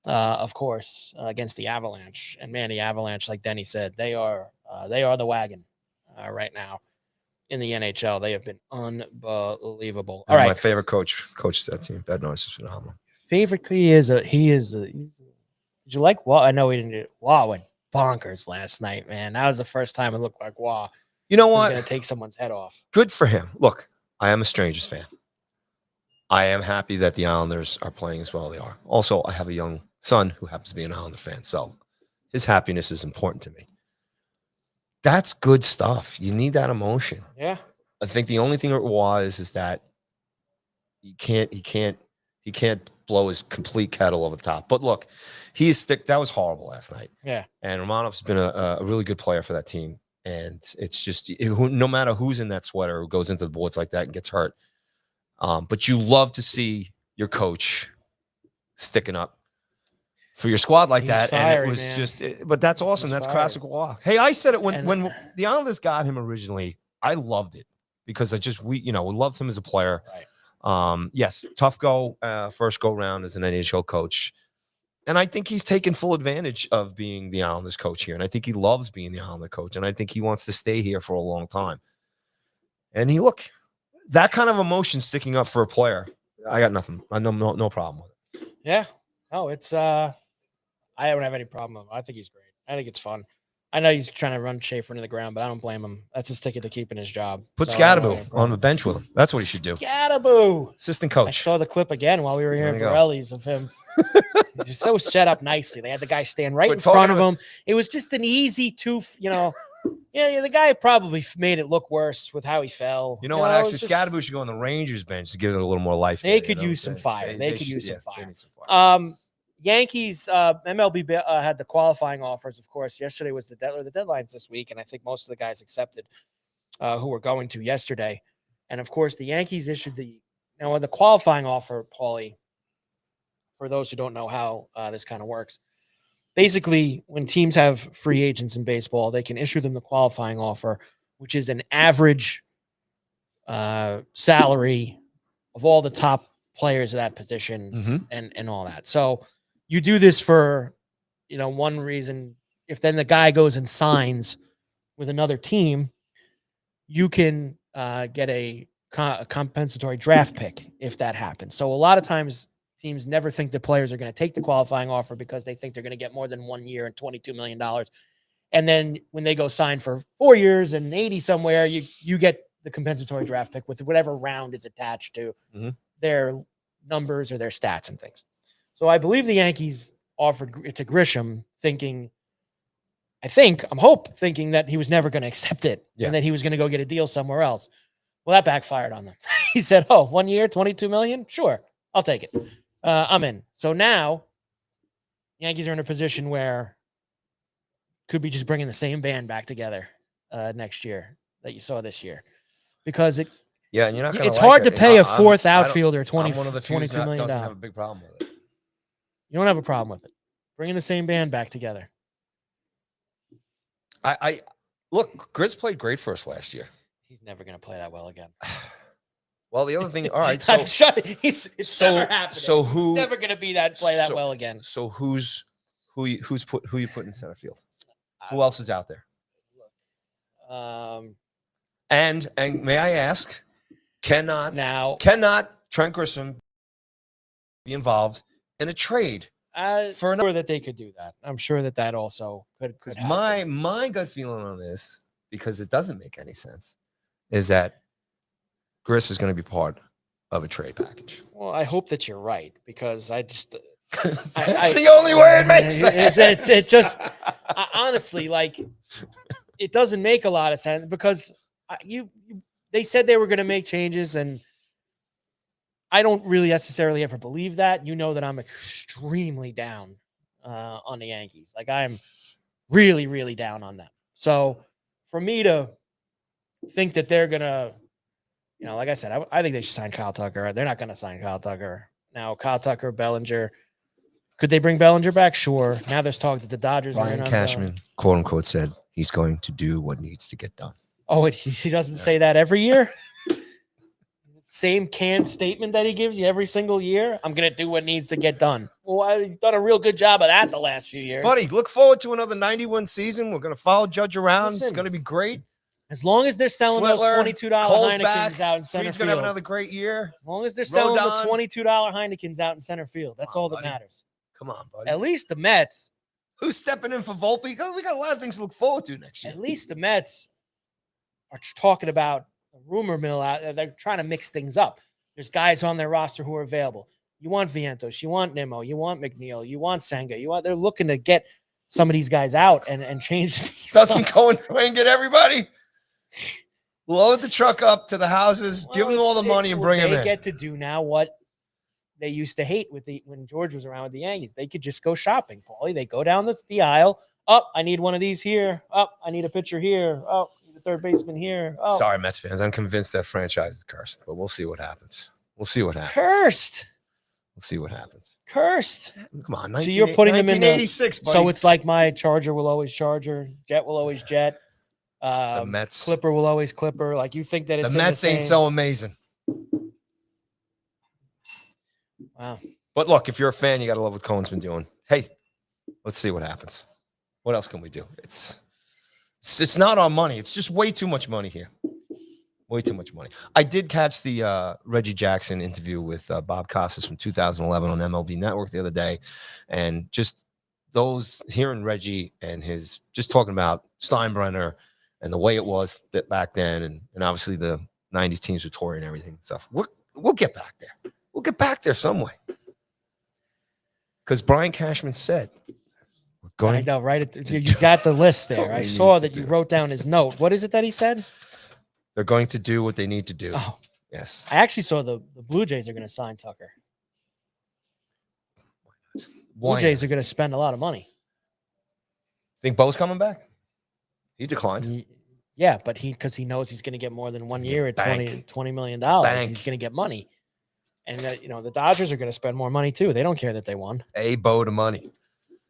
of course, against the Avalanche. And man, the Avalanche, like Denny said, they are the wagon right now in the NHL. They have been unbelievable. All right, my favorite coached that team. Bednar is phenomenal. Favorite did you like Wah? I know we didn't do it. Wah went bonkers last night, man. That was the first time it looked like Wah. You know what? Going to take someone's head off. Good for him. Look, I am a Strangers fan. I am happy that the Islanders are playing as well as they are. Also, I have a young son who happens to be an Islander fan, so his happiness is important to me. That's good stuff. You need that emotion. Yeah. I think the only thing it was is that he can't blow his complete kettle over the top. But look, that was horrible last night. Yeah. And Romanov's been a really good player for that team. And it's just no matter who's in that sweater who goes into the boards like that and gets hurt. But you love to see your coach sticking up for your squad like that. Fiery, and it was but that's awesome. That's classic Wah. Hey, I said it when the Islanders got him originally. I loved it because we loved him as a player. Right. Yes, tough go, first go round as an NHL coach. And I think he's taken full advantage of being the Islanders coach here. And I think he loves being the Islander coach. And I think he wants to stay here for a long time. And that kind of emotion sticking up for a player, I got nothing. I no problem with it. Yeah. No, it's I don't have any problem with him. I think he's great. I think it's fun. I know he's trying to run Schaefer into the ground, but I don't blame him. That's his ticket to keeping his job. Put Scatterbo on the bench with him. That's what he should do. Scatterbo. Assistant coach. I saw the clip again while we were here at Borrelli's of him. He's so set up nicely. They had the guy stand right in front of him. It was just an easy Yeah, the guy probably made it look worse with how he fell. You know what? Actually, it's just- Scadaboo should go on the Rangers bench to give it a little more life. They there, could you know use what I'm some saying? fire. They could use some they fire. need some fire. Yankees, MLB had the qualifying offers, of course. Yesterday was the deadlines this week, and I think most of the guys accepted who were going to yesterday. And, of course, the Yankees issued the qualifying offer, Paulie, for those who don't know how this kind of works. Basically, when teams have free agents in baseball, they can issue them the qualifying offer, which is an average salary of all the top players of that position and all that. So you do this for, one reason. If then the guy goes and signs with another team, you can get a compensatory draft pick if that happens. So a lot of times teams never think the players are going to take the qualifying offer because they think they're going to get more than 1 year and $22 million. And then when they go sign for 4 years and 80 somewhere, you get the compensatory draft pick with whatever round is attached to their numbers or their stats and things. So I believe the Yankees offered it to Grisham thinking that he was never going to accept it and that he was going to go get a deal somewhere else. Well, that backfired on them. He said, 1 year, $22 million? Sure, I'll take it. I'm in. So now Yankees are in a position where could be just bringing the same band back together next year that you saw this year. Because and you're not gonna it's hard to pay a fourth outfielder I'm one of the few $22 million. doesn't have a big problem with it. You don't have a problem with it. Bringing the same band back together. I look, Grizz played great for us last year. He's never going to play that well again. Well, the other thing, all right. So it's never happening. So who He's never going to be that well again. So who you put in center field? Who else is out there? And may I ask, cannot Trent Grisham be involved in a trade? For sure that they could do that. I'm sure that also could happen. My gut feeling on this, because it doesn't make any sense, is that Gris is going to be part of a trade package. Well, I hope that you're right, because I just that's the only way it makes sense. It just honestly, like, it doesn't make a lot of sense, because they said they were going to make changes, and I don't really necessarily ever believe that. You know that I'm extremely down on the Yankees. Like, I'm really, really down on them. So for me to think that they're going to, like I said, I think they should sign Kyle Tucker. They're not going to sign Kyle Tucker. Now, Kyle Tucker, Bellinger. Could they bring Bellinger back? Sure. Now there's talk that the Dodgers Brian are Cashman, quote unquote, said he's going to do what needs to get done. Oh, he doesn't say that every year? Same canned statement that he gives you every single year. I'm going to do what needs to get done. Well, he's done a real good job of that the last few years. Buddy, look forward to another 91 season. We're going to follow Judge around. It's going to be great. As long as they're selling those $22 Heinekens out in center Freed's field. Going to have another great year. As long as they're selling the $22 Heinekens out in center field. That's all that matters. Come on, buddy. At least the Mets. Who's stepping in for Volpe? We got a lot of things to look forward to next year. At least the Mets are talking about a rumor mill out. They're trying to mix things up. There's guys on their roster who are available. You want Vientos, you want Nimmo, you want McNeil, you want Senga. They're looking to get some of these guys out and change the team. Doesn't go and get everybody. Load the truck up to the houses, give them all the money, and bring them in. They get to do now what they used to hate when George was around with the Yankees. They could just go shopping, Paulie. They go down the aisle. Oh, I need one of these here. Oh, I need a pitcher here. Oh, the third baseman here. Oh. Sorry, Mets fans. I'm convinced that franchise is cursed, but we'll see what happens. We'll see what happens. Cursed. We'll see what happens. Cursed. Come on, so you're putting them in 1986, buddy. So it's like my Charger will always Charger, Jet will always Jet. The Mets. Clipper will always Clipper. Like, you think that it's the Mets ain't so amazing. Wow. But look, if you're a fan, you got to love what Cohen's been doing. Hey, let's see what happens. What else can we do? It's not our money. It's just way too much money here. Way too much money. I did catch the Reggie Jackson interview with Bob Costas from 2011 on MLB Network the other day. And just hearing Reggie and his just talking about Steinbrenner and the way it was back then. And obviously the 90s teams were touring and everything and stuff. We'll get back there. We'll get back there some way. Because Brian Cashman said, we're Go I ahead. know, right? You got the list there. I We saw need to that you do. wrote down his note. What is it that he said? They're going to do what they need to do. Oh, Yes. I actually saw the Blue Jays are going to sign Tucker. Blue Jays are going to spend a lot of money. Think Bo's coming back? He declined. Yeah, but because he knows he's going to get more than 1 year at $20 million. Bank. He's going to get money. And, the Dodgers are going to spend more money, too. They don't care that they won. Pay Bo the money.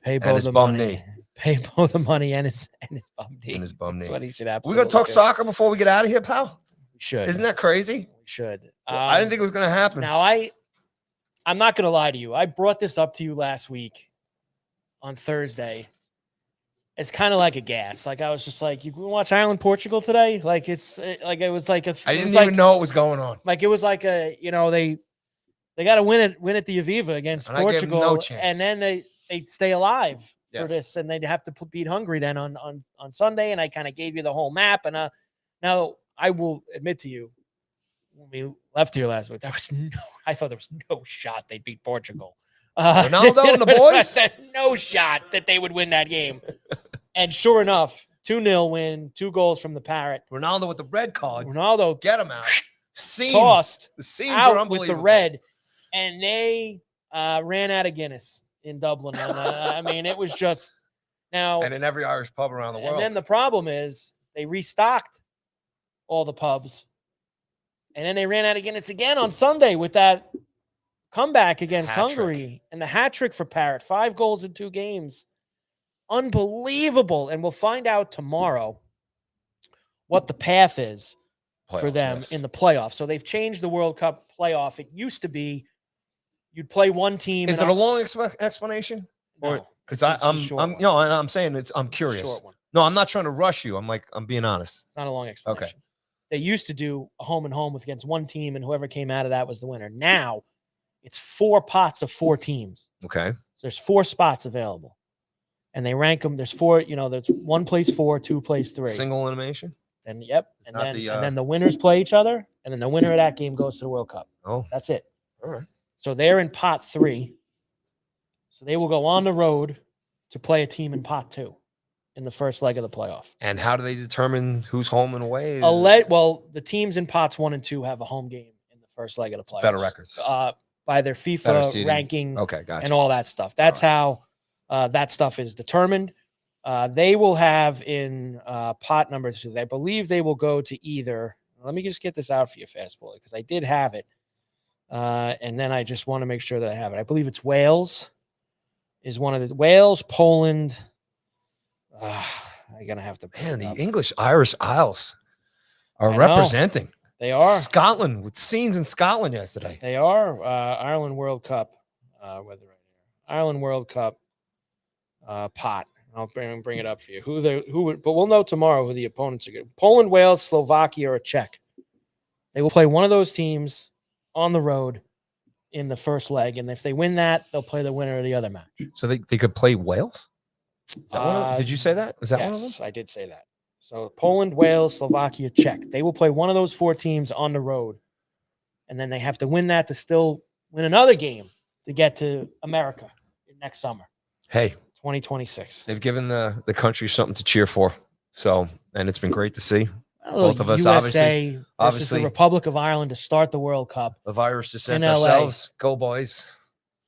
Pay And Bo his the bum money. knee. Pay Bo the money and his bum knee. And his bum That's knee. what he should We're absolutely going to talk do. soccer before we get out of here, pal? We should. Isn't that crazy? We should. Well, I didn't think it was going to happen. Now, I'm not going to lie to you. I brought this up to you last week on Thursday. It's kind of like a gas. Like I was just like, you watch Ireland Portugal today? Like it was like a. I didn't even know what was going on. Like it was like a, they got to win at the Aviva against And I gave them Portugal, no chance. and then they stay alive for Yes. this, and they'd have to beat Hungary then on Sunday. And I kind of gave you the whole map. And now I will admit to you, when we left here last week, I thought there was no shot they'd beat Portugal. Ronaldo and the boys? No shot that they would win that game. And sure enough, 2-0 win, 2 goals from the Parrot. Ronaldo with the red card. Ronaldo Get him out. Scenes. tossed The scenes are out unbelievable. with the red, and they ran out of Guinness in Dublin. And, I mean, it was just now. And in every Irish pub around the world. And then the problem is they restocked all the pubs, and then they ran out of Guinness again on Sunday with that comeback against Hungary and the hat trick for Parrot. 5 goals in 2 games. Unbelievable. And we'll find out tomorrow what the path is for them in the playoffs. So they've changed the World Cup playoff. It used to be you'd play one team. Is it a long explanation? No, because and I'm saying I'm curious. Short one. No, I'm not trying to rush you. I'm being honest. It's not a long explanation. They used to do a home and home against one team, and whoever came out of that was the winner. Now it's 4 pots of 4 teams. Okay. So there's 4 spots available, and they rank them. There's 4. There's 1 plays 4, 2 plays 3. Single elimination. And and then the winners play each other, and then the winner of that game goes to the World Cup. Oh, that's it. All right. So they're in pot 3. So they will go on the road to play a team in pot 2 in the first leg of the playoff. And how do they determine who's home and away? Well, the teams in pots 1 and 2 have a home game in the first leg of the playoffs. Better records. By their FIFA ranking. Okay, gotcha. And all that stuff. That's how that stuff is determined. They will have in pot number 2. I believe they will go to either. Let me just get this out for you, Fast Boy, because I did have it. And then I just want to make sure that I have it. I believe it's Wales is one of the Wales, Poland. I'm going to have to. Man, the English-Irish Isles are representing. They are. Scotland, with scenes in Scotland yesterday. They are. Ireland World Cup. Ireland World Cup pot. I'll bring it up for you. But we'll know tomorrow who the opponents are going to be. Poland, Wales, Slovakia, or Czech. They will play one of those teams on the road in the first leg. And if they win that, they'll play the winner of the other match. So they could play Wales? Did you say that? Was that one of them? Yes, I did say that. So Poland, Wales, Slovakia, Czech. They will play one of those 4 teams on the road. And then they have to win that to still win another game to get to America next summer. Hey. 2026. They've given the country something to cheer for. So, and it's been great to see. Both of us, USA versus the Republic of Ireland to start the World Cup. Of Irish descent ourselves. Go, boys.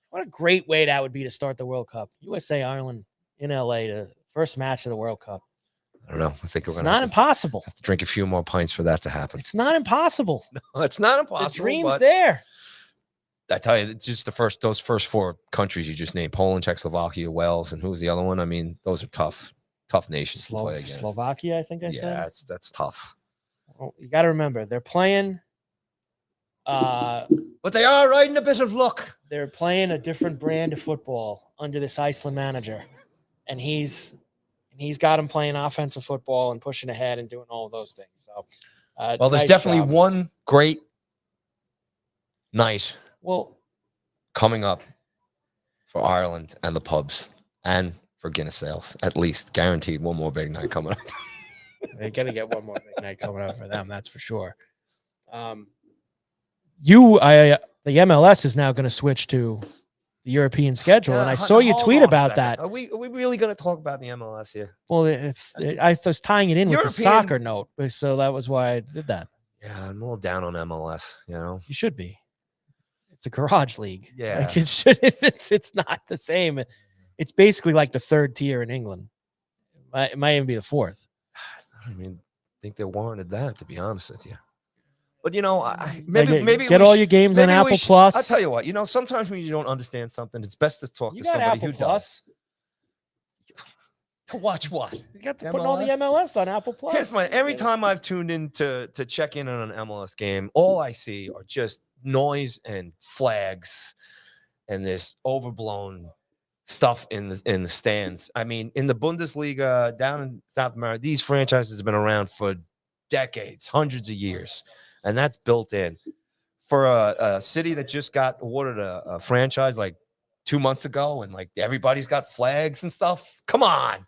What a great way that would be to start the World Cup. USA, Ireland in LA, the first match of the World Cup. I don't know. I think it's not impossible. Have to drink a few more pints for that to happen. It's not impossible. No, it's not impossible. The dream's there. I tell you, it's just those first 4 countries you just named: Poland, Czechoslovakia, Wales, and who was the other one? I mean, those are tough nations to play against. Slovakia, I think I said. Yeah, that's tough. Well, you got to remember, they're playing. But they are riding a bit of luck. They're playing a different brand of football under this Iceland manager, and he's got them playing offensive football and pushing ahead and doing all of those things. So, well, there's definitely one great night. Well, coming up for Ireland and the pubs and for Guinness sales, at least guaranteed one more big night coming up. They're going to get one more big night coming up for them. That's for sure. The MLS is now going to switch to the European schedule. And I Now, saw you hold tweet on a about second. that. Are we really going to talk about the MLS here? Well, I was tying it in with the European- soccer note, so that was why I did that. Yeah, I'm a little down on MLS, you know? You should be. It's a garage league. Yeah. Like it's not the same. It's basically like the third tier in England. It might even be the fourth. I mean, I think they warranted that, to be honest with you. But, you know, Maybe get all your games on Apple Plus. I'll tell you what, you know, sometimes when you don't understand something, it's best to talk You to got somebody Apple who Plus. does. To watch what? You got to put all the MLS on Apple Plus. Here's every time I've tuned in to check in on an MLS game, all I see are just noise and flags and this overblown stuff in the stands. I mean, in the Bundesliga down in South America, these franchises have been around for decades, hundreds of years, and that's built in. For a city that just got awarded a franchise like 2 months ago, and like everybody's got flags and stuff. Come on.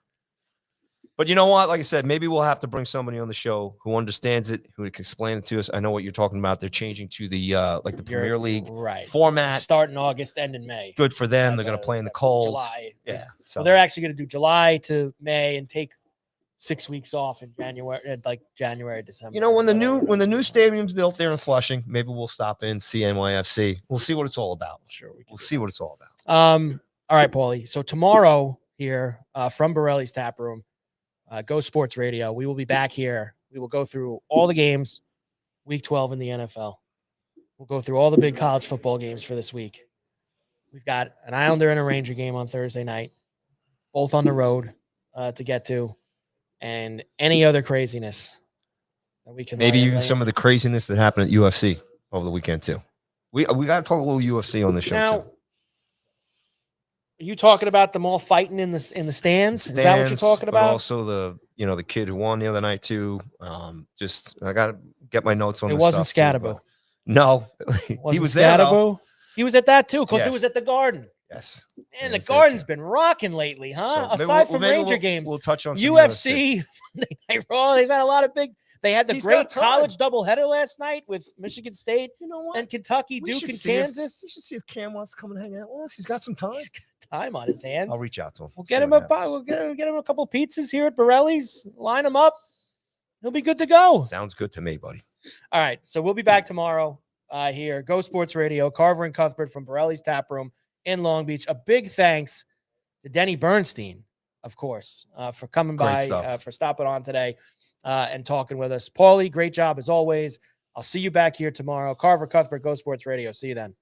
But you know what? Like I said, maybe we'll have to bring somebody on the show who understands it, who can explain it to us. I know what you're talking about. They're changing to the like the Premier League format. Start in August, end in May. Good for them. They're going to play in the cold. July. Yeah. So they're actually going to do July to May and take 6 weeks off in January, like January, December. You know, when the new stadium's built there in Flushing, maybe we'll stop in, see NYFC. We'll see what it's all about. Sure, we'll see what it's all about. All right, Paulie. So tomorrow here from Borrelli's Taproom, Go Sports Radio, we will be back here. We will go through all the games, Week 12 in the NFL. We'll go through all the big college football games for this week. We've got an Islander and a Ranger game on Thursday night, both on the road to get to, and any other craziness that we can. Maybe even some of the craziness that happened at UFC over the weekend too. We got to talk a little UFC on the show now, too. Are you talking about them all fighting in the stands? Is that what you're talking about? Also the kid who won the other night too. Just I got to get my notes on. It this wasn't stuff too, Scatterbo. No, he was there though. He was at that too because Yes. it was at the Garden. Yes. And He the was there, Garden's too. been rocking lately, huh? So Aside from maybe Ranger games, we'll touch on some UFC, Monday Night Raw. They've had a lot of big. They had the He's great got time. college doubleheader last night with Michigan State You know what? and Kentucky, We Duke, should and see if- Kansas. We should see if Cam wants to come and hang out with us. He's got some time. He's got time on his hands. I'll reach out to him. We'll see get him what a happens. we'll get him a couple pizzas here at Borrelli's. Line him up. He'll be good to go. Sounds good to me, buddy. All right, so we'll be back tomorrow here. Go Sports Radio, Carver and Cuthbert from Borrelli's Taproom in Long Beach. A big thanks to Dennis Bernstein, of course, for coming Great by, stuff. for stopping on today and talking with us. Paulie, great job as always. I'll see you back here tomorrow. Carver, Cuthbert, Go Sports Radio. See you then.